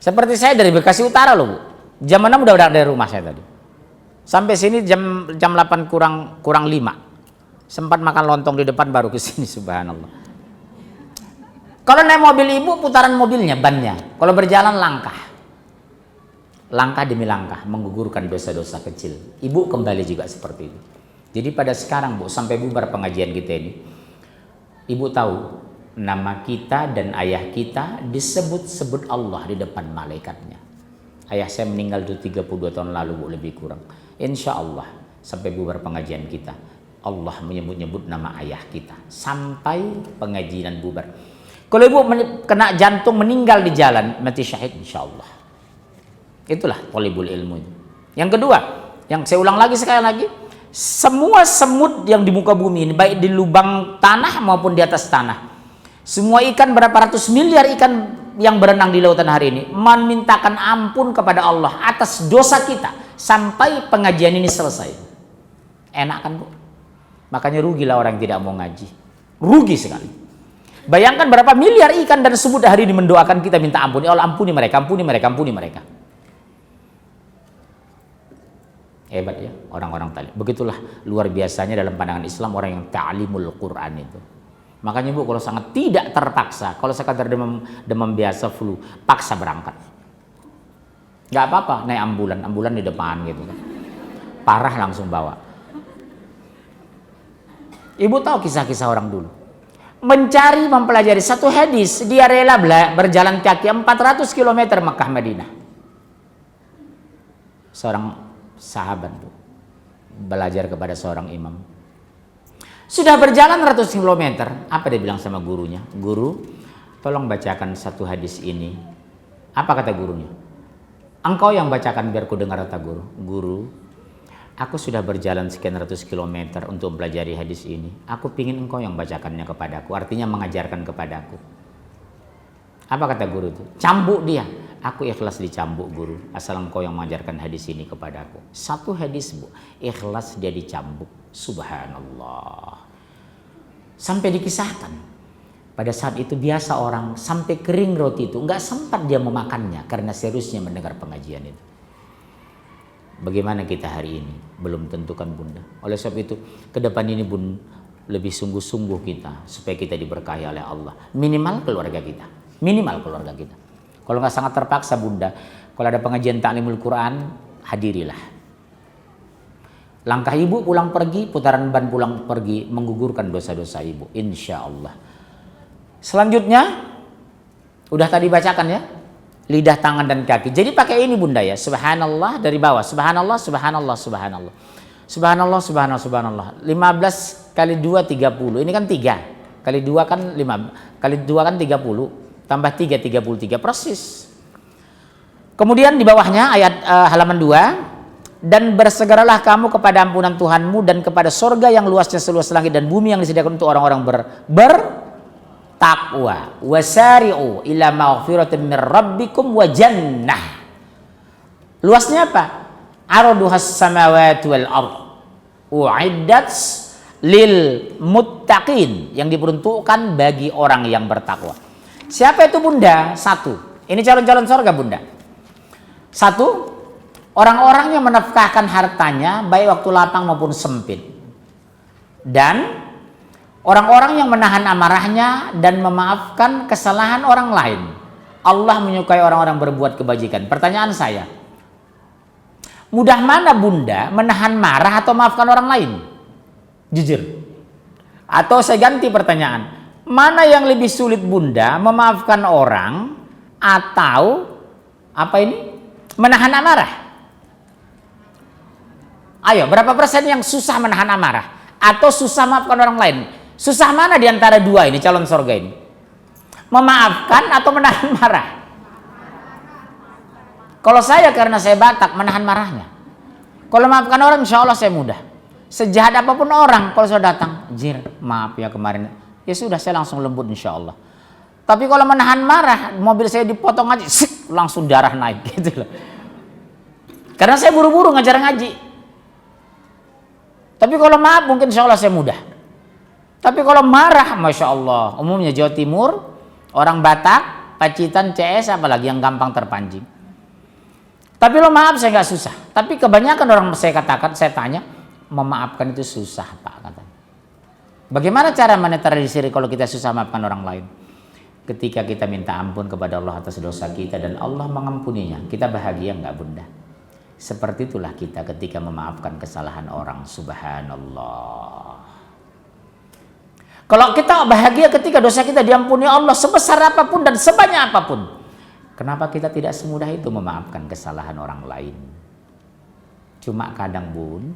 A: Seperti saya dari Bekasi Utara loh, Bu. Jam 6 udah dari rumah saya tadi. Sampai sini jam 8 kurang 5. Sempat makan lontong di depan baru ke sini, subhanallah. Kalau naik mobil ibu, putaran mobilnya, bannya. Kalau berjalan langkah. Langkah demi langkah, menggugurkan dosa-dosa kecil. Ibu kembali juga seperti itu. Jadi pada sekarang, Bu, sampai bubar pengajian kita ini, ibu tahu nama kita dan ayah kita disebut-sebut Allah di depan malaikatnya. Ayah saya meninggal itu 32 tahun lalu, Bu, lebih kurang. Insya Allah sampai bubar pengajian kita, Allah menyebut-nyebut nama ayah kita sampai pengajian bubar. Kalau ibu kena jantung meninggal di jalan, mati syahid insya Allah. Itulah thalibul ilmu itu. Yang kedua, yang saya ulang lagi sekali lagi, semua semut yang di muka bumi ini, baik di lubang tanah maupun di atas tanah, semua ikan, berapa ratus miliar ikan yang berenang di lautan hari ini, memintakan ampun kepada Allah atas dosa kita sampai pengajian ini selesai. Enak kan, Bu? Makanya rugilah orang yang tidak mau ngaji. Rugi sekali. Bayangkan berapa miliar ikan dan semut hari ini mendoakan kita minta ampun. Ya Allah, ampuni mereka, ampuni mereka, ampuni mereka. Hebat ya orang-orang tadi. Begitulah luar biasanya dalam pandangan Islam orang yang ta'limul Quran itu. Makanya Bu, kalau sangat tidak terpaksa, kalau sekadar demam biasa flu, paksa berangkat. Gak apa-apa naik ambulan di depan gitu kan. Parah langsung bawa. Ibu tahu kisah-kisah orang dulu. Mencari, mempelajari satu hadis, dia rela berjalan kaki 400 km Mekah Madinah. Seorang sahabat, Bu, belajar kepada seorang imam. Sudah berjalan ratus kilometer, apa dia bilang sama gurunya? Guru, tolong bacakan satu hadis ini. Apa kata gurunya? Engkau yang bacakan biar ku dengar, kata guru. Guru, aku sudah berjalan sekian ratus kilometer untuk mempelajari hadis ini. Aku pingin engkau yang bacakannya kepadaku, artinya mengajarkan kepadaku. Apa kata guru itu? Cambuk dia. Aku ikhlas dicambuk, guru, asal engkau yang mengajarkan hadis ini kepadaku. Satu hadis, Bu, ikhlas dia dicambuk. Subhanallah. Sampai dikisahkan pada saat itu biasa orang sampai kering roti itu nggak sempat dia memakannya karena seriusnya mendengar pengajian itu. Bagaimana kita hari ini? Belum tentukan, Bunda. Oleh sebab itu ke depan ini, Bun, lebih sungguh-sungguh kita supaya kita diberkahi oleh Allah. Minimal keluarga kita. Kalau nggak sangat terpaksa, Bunda, kalau ada pengajian ta'limul Quran, hadirilah. Langkah ibu pulang pergi, putaran ban pulang pergi, menggugurkan dosa-dosa ibu, insya Allah. Selanjutnya, udah tadi bacakan ya, lidah, tangan, dan kaki. Jadi pakai ini, Bunda, ya, subhanallah dari bawah, subhanallah, subhanallah, subhanallah. Subhanallah, subhanallah, subhanallah. 15 kali 2, 30. Ini kan 3. Kali 2 kan 5. Kali 2 kan 30. Tambah 3, 33. Persis. Kemudian di bawahnya ayat halaman 2. Dan bersegeralah kamu kepada ampunan Tuhanmu dan kepada sorga yang luasnya seluas langit dan bumi yang disediakan untuk orang-orang bertakwa. Wasari'u ila maghfiratin min rabbikum wa jannah. Luasnya apa? Araduhas samawati wal ardh. U'iddat lil muttaqin, yang diperuntukkan bagi orang yang bertakwa. Siapa itu, Bunda? Satu. Ini calon-calon sorga, Bunda. Satu, orang-orang yang menafkahkan hartanya baik waktu lapang maupun sempit. Dan orang-orang yang menahan amarahnya dan memaafkan kesalahan orang lain. Allah menyukai orang-orang berbuat kebajikan. Pertanyaan saya, mudah mana, Bunda, menahan marah atau maafkan orang lain? Jujur. Atau saya ganti pertanyaan, mana yang lebih sulit, Bunda, memaafkan orang atau menahan amarah? Ayo, berapa persen yang susah menahan amarah atau susah maafkan orang lain? Susah mana di antara dua ini calon sorga ini? Memaafkan atau menahan marah? Kalau saya, karena saya Batak, menahan marahnya. Kalau maafkan orang, insya Allah saya mudah. Sejahat apapun orang, kalau saya datang, Jir, maaf ya kemarin. Ya sudah, saya langsung lembut insya Allah. Tapi kalau menahan marah, mobil saya dipotong aja, langsung darah naik gitu loh. Karena saya buru-buru ngajar ngaji. Tapi kalau maaf, mungkin insya Allah saya mudah. Tapi kalau marah, Masya Allah, umumnya Jawa Timur, orang Batak, Pacitan, CS, apalagi yang gampang terpancing. Tapi lo maaf saya nggak susah. Tapi kebanyakan orang saya katakan, saya tanya, memaafkan itu susah Pak, katanya. Bagaimana cara menetralisir kalau kita susah maafkan orang lain? Ketika kita minta ampun kepada Allah atas dosa kita dan Allah mengampuninya, kita bahagia nggak Bunda? Seperti itulah kita ketika memaafkan kesalahan orang. Subhanallah. Kalau kita bahagia ketika dosa kita diampuni Allah sebesar apapun dan sebanyak apapun, kenapa kita tidak semudah itu memaafkan kesalahan orang lain? Cuma kadang Bun,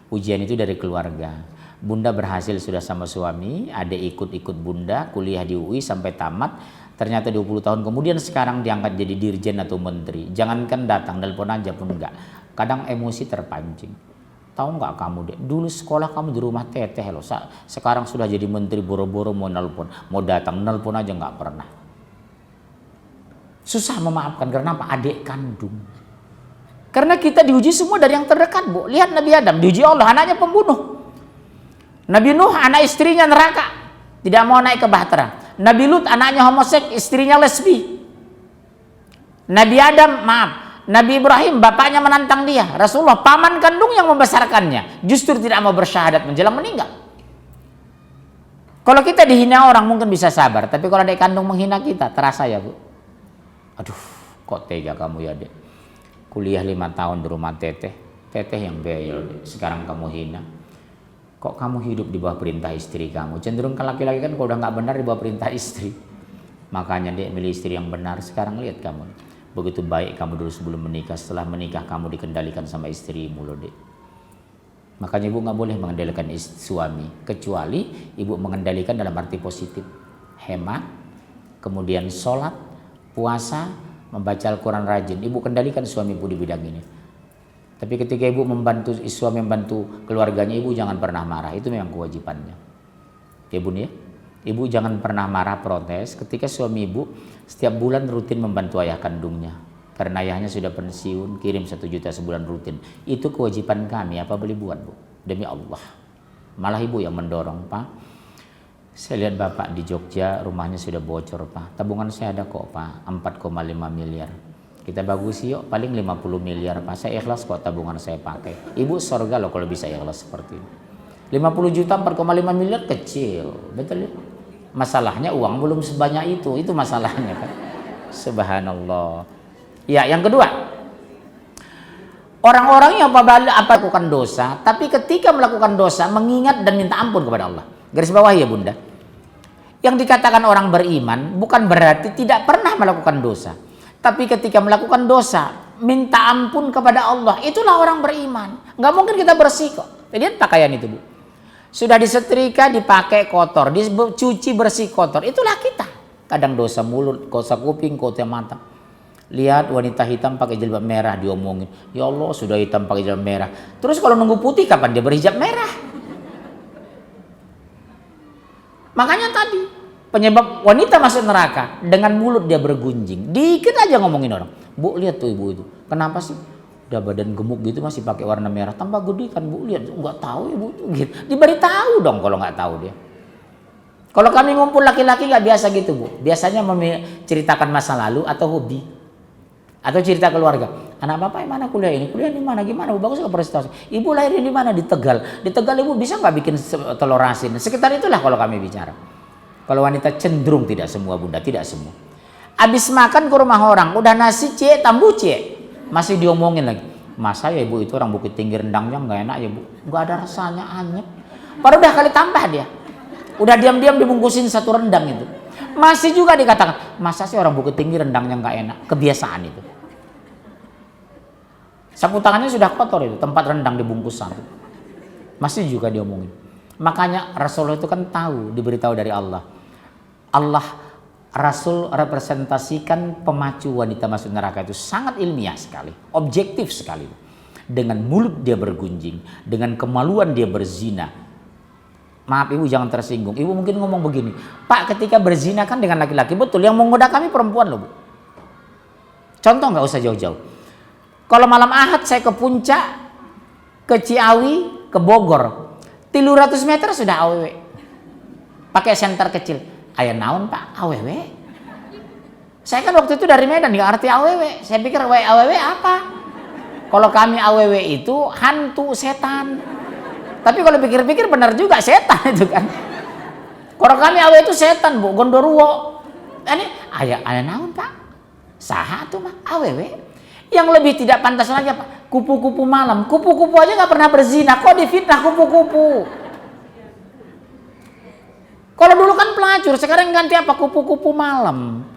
A: ujian itu dari keluarga. Bunda berhasil sudah sama suami, adik ikut-ikut Bunda kuliah di UI sampai tamat. Ternyata 20 tahun kemudian sekarang diangkat jadi dirjen atau menteri. Jangankan datang, nelpon aja pun enggak. Kadang emosi terpancing. Tahu nggak kamu deh, dulu sekolah kamu di rumah teteh loh. Sekarang sudah jadi menteri, boro-boro mau nelpon, mau datang, nelpon aja nggak pernah. Susah memaafkan karena apa? Adik kandung. Karena kita diuji semua dari yang terdekat, Bu. Lihat Nabi Adam diuji Allah, anaknya pembunuh. Nabi Nuh, anak istrinya neraka, tidak mau naik ke bahtera. Nabi Lut, anaknya homoseks, istrinya lesbi. Nabi Adam, Nabi Ibrahim, bapaknya menantang dia. Rasulullah, paman kandung yang membesarkannya, justru tidak mau bersyahadat menjelang meninggal. Kalau kita dihina orang mungkin bisa sabar, tapi kalau adik kandung menghina kita, terasa ya Bu. Aduh, kok tega kamu ya dek. Kuliah 5 tahun di rumah teteh yang beyel, sekarang kamu hina. Kok kamu hidup di bawah perintah istri kamu? Cenderung kan laki-laki kan kalau udah nggak benar di bawah perintah istri. Makanya dia milih istri yang benar. Sekarang lihat kamu, begitu baik kamu dulu sebelum menikah, setelah menikah kamu dikendalikan sama istrimu loh dek. Makanya ibu nggak boleh mengendalikan suami, kecuali ibu mengendalikan dalam arti positif. Hemat, kemudian sholat, puasa, membaca Al-Quran rajin. Ibu kendalikan suami ibu di bidang ini. Tapi ketika ibu membantu suami, membantu keluarganya, ibu jangan pernah marah. Itu memang kewajibannya. Ya Bun ya. Ibu jangan pernah marah, protes ketika suami ibu setiap bulan rutin membantu ayah kandungnya. Karena ayahnya sudah pensiun, kirim 1 juta sebulan rutin. Itu kewajiban kami, apa boleh buat Bu? Demi Allah. Malah ibu yang mendorong, Pak. Saya lihat Bapak di Jogja, rumahnya sudah bocor Pak. Tabungan saya ada kok Pak, 4,5 miliar. Kita bagus yuk, paling 50 miliar Pak. Saya ikhlas kok tabungan saya pakai. Ibu sorga loh kalau bisa ikhlas seperti ini. 50 juta 4,5 miliar kecil, betul ya? Masalahnya uang belum sebanyak itu masalahnya kan. Subhanallah. Ya, yang kedua, orang-orang yang melakukan dosa, tapi ketika melakukan dosa mengingat dan minta ampun kepada Allah. Garis bawah ya Bunda. Yang dikatakan orang beriman bukan berarti tidak pernah melakukan dosa. Tapi ketika melakukan dosa, minta ampun kepada Allah, itulah orang beriman. Nggak mungkin kita bersih kok. Lihat pakaian itu Bu. Sudah disetrika, dipakai kotor, dicuci bersih kotor. Itulah kita. Kadang dosa mulut, dosa kuping, dosa mata. Lihat wanita hitam pakai jilbab merah diomongin. Ya Allah sudah hitam pakai jilbab merah. Terus kalau nunggu putih kapan dia berhijab merah? Makanya tadi penyebab wanita masuk neraka dengan mulut dia bergunjing. Dikit aja ngomongin orang. Bu lihat tuh ibu itu. Kenapa sih? Udah badan gemuk gitu masih pakai warna merah. Tambah gede kan Bu. Lihat nggak tahu ibu itu. Gitu. Diberitahu dong kalau nggak tahu dia. Kalau kami ngumpul laki-laki nggak biasa gitu Bu. Biasanya menceritakan masa lalu atau hobi. Atau cerita keluarga. Anak bapak yang mana kuliah ini? Kuliah di mana? Gimana? Bagus nggak prestasi? Ibu lahir di mana? Di Tegal. Di Tegal ibu bisa nggak bikin telur asin? Sekitar itulah kalau kami bicara. Kalau wanita cenderung tidak semua Bunda, tidak semua. Habis makan ke rumah orang, udah nasi cie, tambu cie, masih diomongin lagi. Masa ya ibu itu orang Bukit Tinggi rendangnya nggak enak ya Bu? Nggak ada rasanya, anyep. Baru udah kali tambah dia. Udah diam-diam dibungkusin 1 rendang itu. Masih juga dikatakan, masa sih orang Bukit Tinggi rendangnya nggak enak? Kebiasaan itu. Sapu tangannya sudah kotor itu, tempat rendang dibungkus satu. Masih juga diomongin. Makanya Rasulullah itu kan tahu, diberitahu dari Allah. Rasul representasikan pemacu wanita masuk neraka itu sangat ilmiah sekali, objektif sekali. dengan mulut dia bergunjing, dengan kemaluan dia berzina. Maaf ibu jangan tersinggung. Ibu mungkin ngomong begini, Pak ketika berzina kan dengan laki-laki, betul, yang menggoda kami perempuan loh Bu. Contoh nggak usah jauh-jauh. Kalau malam Ahad saya ke Puncak, ke Ciawi, ke Bogor, 300 meter sudah aww. Pakai senter kecil. Aya naon Pak, aww? Saya kan waktu itu dari Medan, nggak arti aww. Saya pikir aww apa? Kalau kami aww itu hantu setan. Tapi kalau pikir-pikir benar juga setan itu kan. Kalau kami aww itu setan Bu, gondoruo. Ini aya naon Pak? Saha tuh mah aww. Yang lebih tidak pantas lagi apa? Kupu-kupu malam. Kupu-kupu aja nggak pernah berzina, kok difitnah kupu-kupu? Kalau dulu kan pelacur, sekarang ganti apa? Kupu-kupu malam.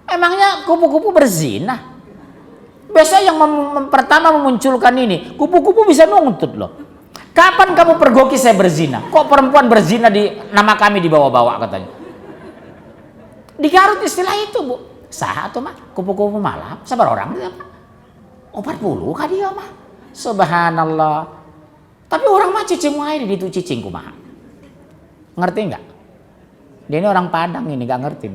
A: Emangnya kupu-kupu berzina? Biasa yang pertama memunculkan ini, kupu-kupu bisa nuntut loh. Kapan kamu pergoki saya berzina? Kok perempuan berzina di nama kami dibawa-bawa katanya? Di Garut istilah itu Bu. Saha tuh mah kupu-kupu malam. Sabar orang dia Pak. 40 kah dia mah? Subhanallah. Tapi orang mah cicing air di itu cicing kumaha. Ngerti enggak? Dia ini orang Padang ini enggak ngerti.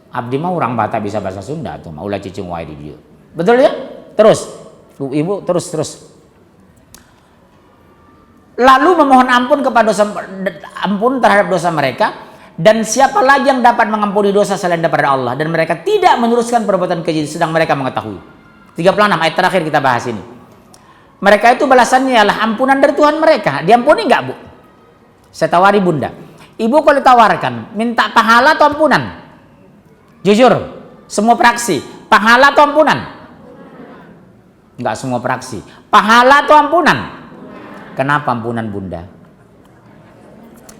A: Abdi mah orang Batak bisa bahasa Sunda tuh, mah ulah cicing air di dia. Betul ya? Terus. Ibu terus. Lalu memohon ampun kepada ampun terhadap dosa mereka, dan siapa lagi yang dapat mengampuni dosa selain daripada Allah, dan mereka tidak meneruskan perbuatan keji sedang mereka mengetahui. 36 ayat terakhir kita bahas ini. Mereka itu balasannya adalah ampunan dari Tuhan mereka. Diampuni enggak Bu? Saya tawari Bunda. Ibu kalau ditawarkan minta pahala atau ampunan? Jujur, semua praksi, pahala atau ampunan? Enggak semua praksi. Pahala atau ampunan? Kenapa ampunan Bunda?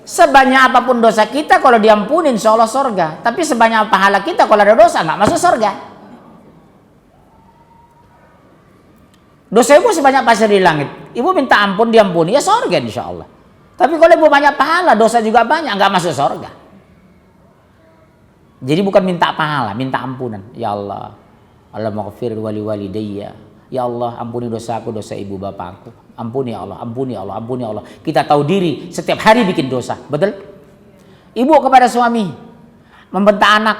A: Sebanyak apapun dosa kita kalau diampunin insya Allah surga. Tapi sebanyak pahala kita kalau ada dosa nggak masuk surga. Dosa ibu sebanyak pasir di langit. Ibu minta ampun diampuni ya surga insya Allah. Tapi kalau ibu banyak pahala dosa juga banyak nggak masuk surga. Jadi bukan minta pahala, minta ampunan. Ya Allah, Allahummaghfir wali walidayya. Ya Allah, ampuni dosaku, dosa ibu bapakku. Ampuni ya Allah, ampuni ya Allah, ampuni ya Allah. Kita tahu diri setiap hari bikin dosa, betul? Ibu kepada suami membentak anak,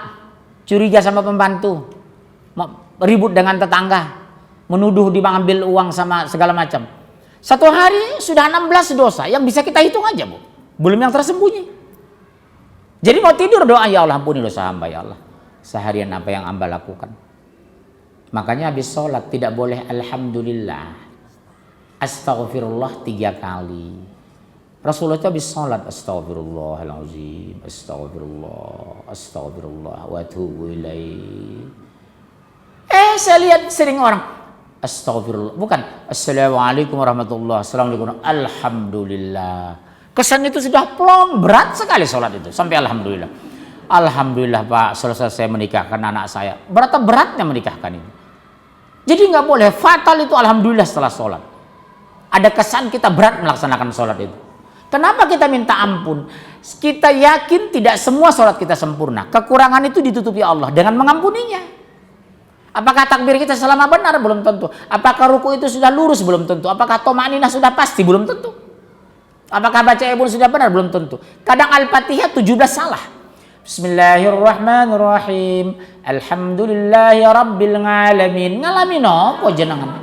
A: curiga sama pembantu, ribut dengan tetangga, menuduh dia mengambil uang sama segala macam. Satu hari sudah 16 dosa yang bisa kita hitung aja Bu. Belum yang tersembunyi. Jadi mau tidur doa ya Allah ampuni dosa hamba ya Allah. Seharian apa yang hamba lakukan. Makanya habis sholat tidak boleh alhamdulillah. Astaghfirullah 3 kali. Rasulullah itu habis sholat astaghfirullahaladzim, astagfirullah wa atubu ilaih. Saya lihat sering orang astagfirullah, bukan assalamualaikum warahmatullahi wabarakatuh, assalamualaikum, alhamdulillah. Kesan itu sudah plong, berat sekali sholat itu sampai alhamdulillah. Alhamdulillah Pak, selesai saya menikahkan anak saya. Beratnya menikahkan ini. Jadi nggak boleh fatal itu alhamdulillah setelah sholat. Ada kesan kita berat melaksanakan sholat itu. Kenapa kita minta ampun? Kita yakin tidak semua sholat kita sempurna. Kekurangan itu ditutupi Allah dengan mengampuninya. Apakah takbir kita selama benar? Belum tentu. Apakah ruku itu sudah lurus? Belum tentu. Apakah toma'ninah sudah pasti? Belum tentu. Apakah baca ibun sudah benar? Belum tentu. Kadang Al-Fatihah 17 salah. Bismillahirrahmanirrahim. Alhamdulillahi rabbil ngalamin. Ngalamin apa jenengan?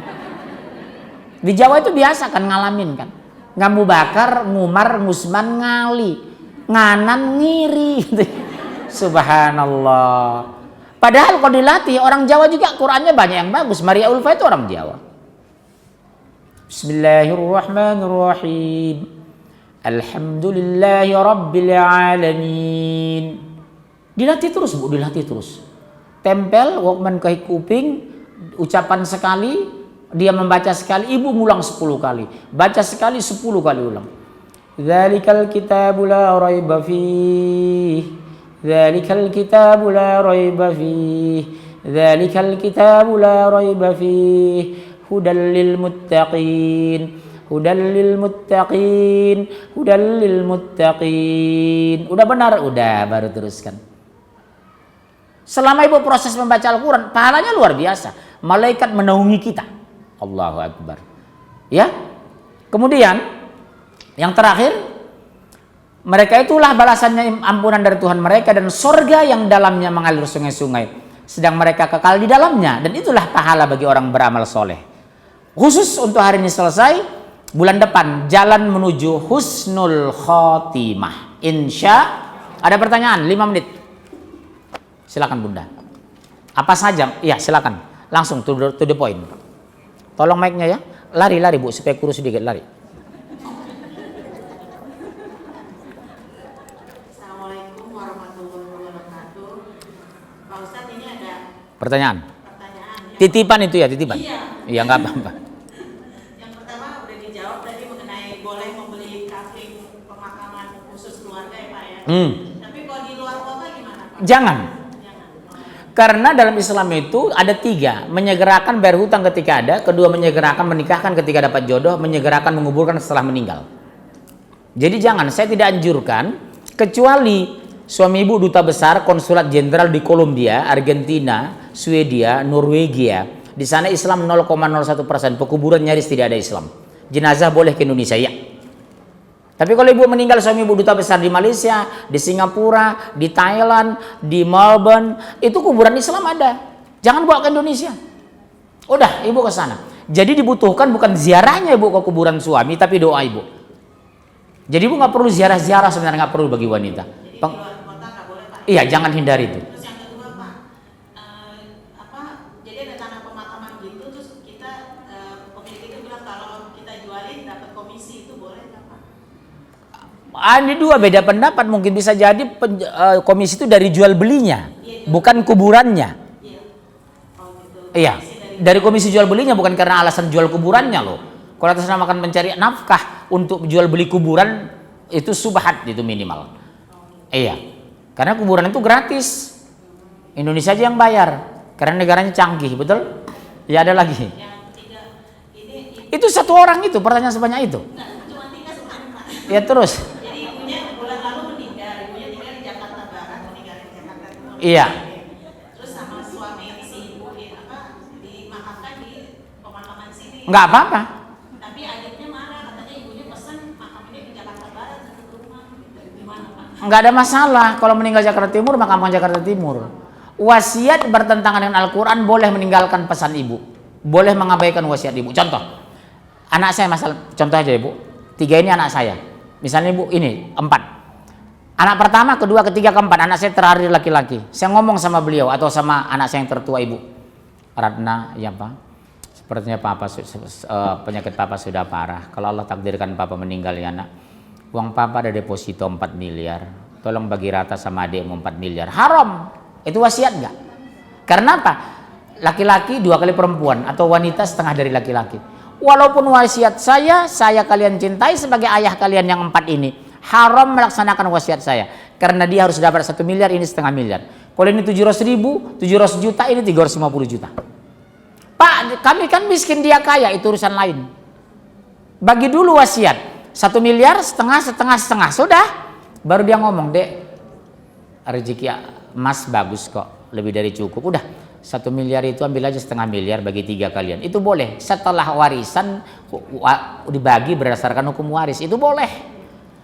A: Di Jawa itu biasa kan ngalamin kan. Ngamu bakar, ngumar, ngusman, ngali. Nganan, ngiri. Subhanallah. Padahal kalau dilatih orang Jawa juga Qurannya banyak yang bagus. Maria Ulfa itu orang Jawa. Bismillahirrahmanirrahim. Alhamdulillahi rabbil alamin. Dilatih terus Bu, dilatih terus. Tempel Walkman ke kuping, ucapan sekali, dia membaca sekali, ibu ngulang 10 kali. Baca sekali 10 kali ulang. Dzalikal kitabu la raiba fihi. Dzalikal kitabu la raiba fihi. Dzalikal kitabu la raiba fihi. Hudal lil muttaqin. Hudal lil muttaqin. Hudal lil muttaqin. Udah benar? Udah, baru teruskan. Selama ibu proses membaca Al-Quran, pahalanya luar biasa. Malaikat menaungi kita. Allahu Akbar. Ya. Kemudian yang terakhir, mereka itulah balasannya ampunan dari Tuhan mereka dan surga yang dalamnya mengalir sungai-sungai, sedang mereka kekal di dalamnya, dan itulah pahala bagi orang beramal soleh. Khusus untuk hari ini selesai, bulan depan jalan menuju husnul khotimah. Insya. Ada pertanyaan 5 menit. Silakan Bunda. Apa saja? Ya silakan. Langsung to the point. Tolong mic-nya ya. Lari Bu supaya kurus sedikit, lari.
D: Assalamualaikum warahmatullahi wabarakatuh. Pak Ustadz, ini ada
A: Pertanyaan.
D: pertanyaan.
A: Titipan itu ya, titipan.
D: Iya.
A: Iya nggak apa-apa.
D: Yang pertama udah dijawab tadi mengenai boleh membeli kafling pemakaman khusus keluarga ya Pak ya. Tapi kalau di luar kota gimana Pak?
A: Jangan.
D: Jangan.
A: Karena dalam Islam itu ada 3. Menyegerakan bayar hutang ketika ada. Kedua, menyegerakan menikahkan ketika dapat jodoh. Menyegerakan menguburkan setelah meninggal. Jadi jangan, saya tidak anjurkan. Kecuali suami ibu duta besar konsulat jenderal di Kolombia, Argentina, Swedia, Norwegia. Di sana Islam 0,01%. Pekuburan nyaris tidak ada Islam. Jenazah boleh ke Indonesia, ya. Tapi kalau ibu meninggal, suami ibu duta besar di Malaysia, di Singapura, di Thailand, di Melbourne, itu kuburan Islam ada. Jangan bawa ke Indonesia. Udah, ibu ke sana. Jadi dibutuhkan bukan ziarahnya ibu ke kuburan suami, tapi doa ibu. Jadi ibu nggak perlu ziarah-ziarah, sebenarnya nggak perlu bagi wanita.
D: Jadi di luar kota nggak boleh Pak?
A: Iya, jangan hindari itu.
D: Terus yang kedua Pak, jadi ada tanah pemakaman gitu, terus kita pemilik itu bilang kalau kita jualin dapat komisi, itu boleh nggak Pak?
A: Ada 2 beda pendapat, mungkin bisa jadi komisi itu dari jual belinya, bukan kuburannya.
D: Iya. Oh gitu.
A: Iya, dari komisi jual belinya, bukan karena alasan jual kuburannya loh. Kalau atas nama mencari nafkah untuk jual beli kuburan itu subhat, itu minimal. Iya, karena kuburan itu gratis. Indonesia aja yang bayar, karena negaranya canggih, betul? Ya ada lagi.
D: Yang ketiga, ini
A: Itu 1 orang itu, pertanyaan sebanyak itu.
D: enggak, cuma 3 sebenarnya Pak.
A: Ya terus.
D: Jadi ibunya bulan lalu meninggal, ibunya tinggal di Jakarta Barat, meninggal di Jakarta Timur.
A: Iya.
D: Terus sama suami si ibu dimakamkan di pemakaman sini.
A: Nggak apa-apa.
D: Tapi adiknya marah, katanya ibunya pesan makamannya di Jakarta Barat dekat rumah. Gitu. Gimana Pak?
A: Nggak ada masalah kalau meninggal Jakarta Timur, makamkan Jakarta Timur. Wasiat bertentangan dengan Al-Quran boleh meninggalkan pesan ibu, boleh mengabaikan wasiat ibu. Contoh, anak saya contoh aja ibu, 3 ini anak saya. Misalnya ibu ini 4. Anak pertama, kedua, ketiga, keempat, anak saya terakhir laki-laki. Saya ngomong sama beliau atau sama anak saya yang tertua ibu, Ratna, ya Pak. Sepertinya penyakit papa sudah parah. Kalau Allah takdirkan papa meninggal ya nak, uang papa ada deposito 4 miliar. Tolong bagi rata sama adikmu 4 miliar. Haram. Itu wasiat nggak? Karena apa? Laki-laki 2 kali perempuan atau wanita setengah dari laki-laki. Walaupun wasiat saya kalian cintai sebagai ayah kalian yang 4 ini, haram melaksanakan wasiat saya. Karena dia harus dapat 1 miliar, ini setengah miliar. Kalau ini 700.000, 700 juta, ini 350 juta. Pak, kami kan miskin, dia kaya, itu urusan lain. Bagi dulu wasiat 1 miliar, setengah, sudah. Baru dia ngomong, dek, rezeki emas bagus kok, lebih dari cukup. Udah, 1 miliar itu ambil aja setengah miliar bagi 3 kalian. Itu boleh. Setelah warisan dibagi berdasarkan hukum waris, itu boleh.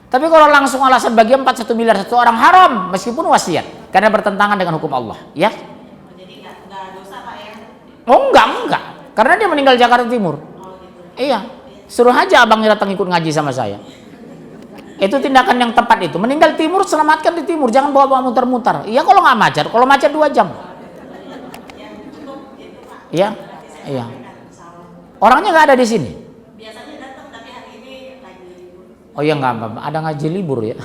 A: Tapi kalau langsung alasan bagi 1 miliar 1 orang, haram meskipun wasiat, karena bertentangan dengan hukum Allah. Ya.
D: Jadi nggak dosa Pak ya?
A: Oh enggak, karena dia meninggal Jakarta Timur.
D: Oh gitu.
A: Iya, suruh aja abangnya datang ikut ngaji sama saya. Itu tindakan yang tepat itu. Meninggal timur, selamatkan di timur, jangan bawa muter-muter. Iya kalau nggak macet, kalau macet 2 jam.
D: Ya cukup gitu Pak.
A: Iya,
D: Nanti saya
A: iya.
D: sampaikan, insya Allah.
A: Orangnya nggak ada di sini.
D: Biasanya datang tapi hari ini lagi libur.
A: Oh iya nggak apa-apa, ada ngaji libur ya,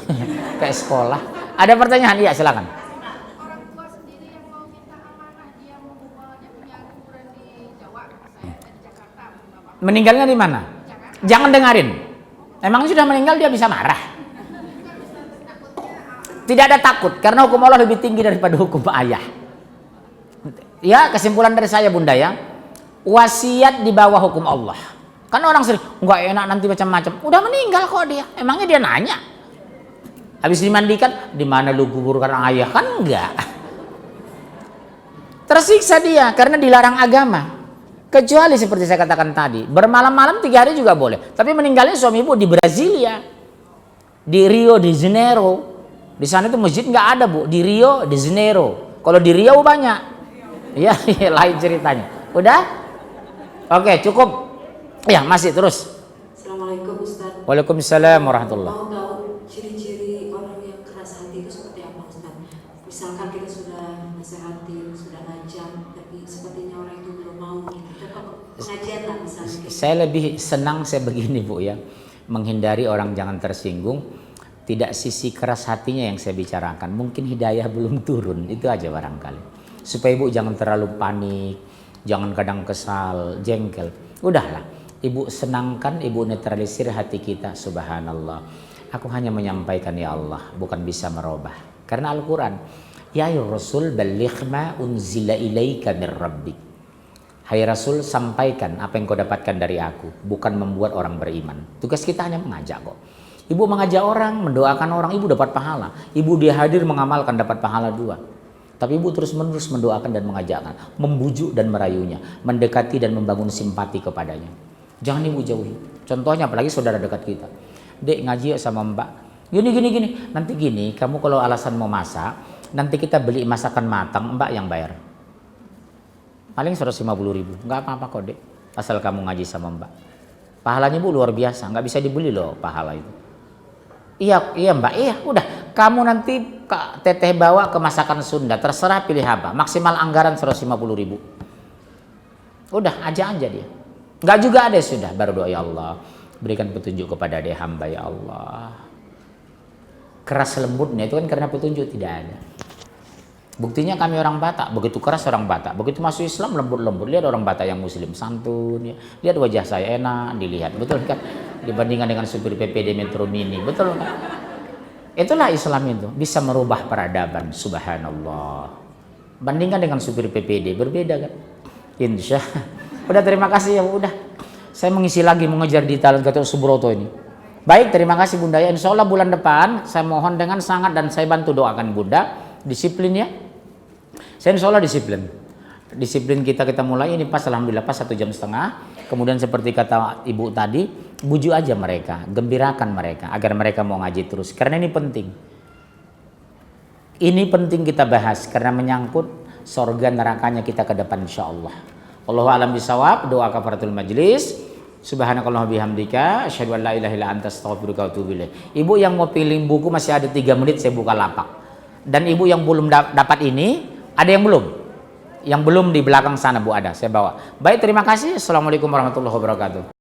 A: kayak sekolah. Ada pertanyaan? Iya silakan.
E: Orang tua sendiri yang mau minta amanah, dia mau dia punya kuburan di Jawa, saya di Jakarta, Bapak.
A: Meninggalnya di mana? Jangan dengarin. Emang sudah meninggal dia bisa marah? Tidak ada takut, karena hukum Allah lebih tinggi daripada hukum ayah. Ya, kesimpulan dari saya Bunda ya, wasiat di bawah hukum Allah. Kan orang sering, nggak enak nanti macam-macam. Udah meninggal kok dia, emangnya dia nanya? Habis dimandikan, di mana lu kuburkan ayah? Kan enggak. Tersiksa dia karena dilarang agama. Kecuali seperti saya katakan tadi, bermalam-malam 3 hari juga boleh. Tapi meninggalnya suami ibu di Brasilia, di Rio de Janeiro. Di sana itu masjid nggak ada bu, di Rio de Janeiro. Kalau di Riau banyak. Iya, lain ceritanya. Udah? Oke, cukup. Ya, masih terus.
F: Assalamualaikum Ustaz.
A: Waalaikumsalam warahmatullahi.
F: Mau tahu ciri-ciri orang yang keras hati itu seperti apa Ustaz? Misalkan kita sudah nasihati, sudah ngajak, tapi sepertinya orang itu belum mau gitu. Contoh pengajian lah misalnya.
A: Saya lebih senang saya begini bu ya, menghindari orang jangan tersinggung. Tidak sisi keras hatinya yang saya bicarakan, mungkin hidayah belum turun, itu aja barangkali. Supaya ibu jangan terlalu panik, jangan kadang kesal, jengkel. Udahlah, ibu senangkan, ibu netralisir hati kita. Subhanallah, aku hanya menyampaikan ya Allah, bukan bisa merubah. Karena Al-Quran, ya Rasul balligh ma unzila ilaika min rabbik. Hai Rasul, sampaikan apa yang kau dapatkan dari aku, bukan membuat orang beriman. Tugas kita hanya mengajak kok. Ibu mengajak orang, mendoakan orang, ibu dapat pahala. Ibu dia hadir mengamalkan, dapat pahala 2. Tapi ibu terus menerus mendoakan dan mengajakkan, membujuk dan merayunya, mendekati dan membangun simpati kepadanya. Jangan ibu jauhi. Contohnya apalagi saudara dekat kita. Dek, ngaji ya sama mbak. Gini. Nanti gini, kamu kalau alasan mau masak, nanti kita beli masakan matang, mbak yang bayar. Paling 150.000. Nggak apa-apa kok dek, asal kamu ngaji sama mbak. Pahalanya bu luar biasa, nggak bisa dibeli loh pahala itu. Iya mbak, iya udah. Kamu nanti teteh bawa ke masakan Sunda, terserah pilih apa. Maksimal anggaran 150.000. Udah, aja dia. Nggak juga ada sudah, baru doa ya Allah. Berikan petunjuk kepada dia hamba ya Allah. Keras lembutnya itu kan karena petunjuk tidak ada. Buktinya kami orang Batak, begitu keras orang Batak, begitu masuk Islam lembut-lembut. Lihat orang Batak yang muslim santun, ya. Lihat wajah saya enak dilihat, betul kan? Dibandingkan dengan supir PPD Metro Mini, betul kan? Itulah Islam itu, bisa merubah peradaban, subhanallah. Bandingkan dengan supir PPD, berbeda kan? Insya. Udah, terima kasih ya, udah. Saya mengisi lagi, mengejar di Talan Gatot Subroto ini. Baik, terima kasih Bunda ya. Insya Allah bulan depan saya mohon dengan sangat dan saya bantu doakan Bunda, disiplin ya. Saya insya Allah disiplin kita mulai ini pas, alhamdulillah pas 1,5 jam. Kemudian seperti kata ibu tadi, bujuk aja mereka, gembirakan mereka agar mereka mau ngaji terus, karena ini penting. Ini penting kita bahas karena menyangkut sorga nerakanya kita ke depan insya Allah. Allahu a'lam bishawab. Doa kafaratul majlis. Subhanakallah bihamdika asyhadu an la ilaha illa anta astaghfiruka wa atubu ilaik. Ibu yang mau pilih buku masih ada 3 menit, saya buka lapak. Dan ibu yang belum dapat ini, ada yang belum? Yang belum di belakang sana bu ada, saya bawa. Baik, terima kasih. Assalamualaikum warahmatullahi wabarakatuh.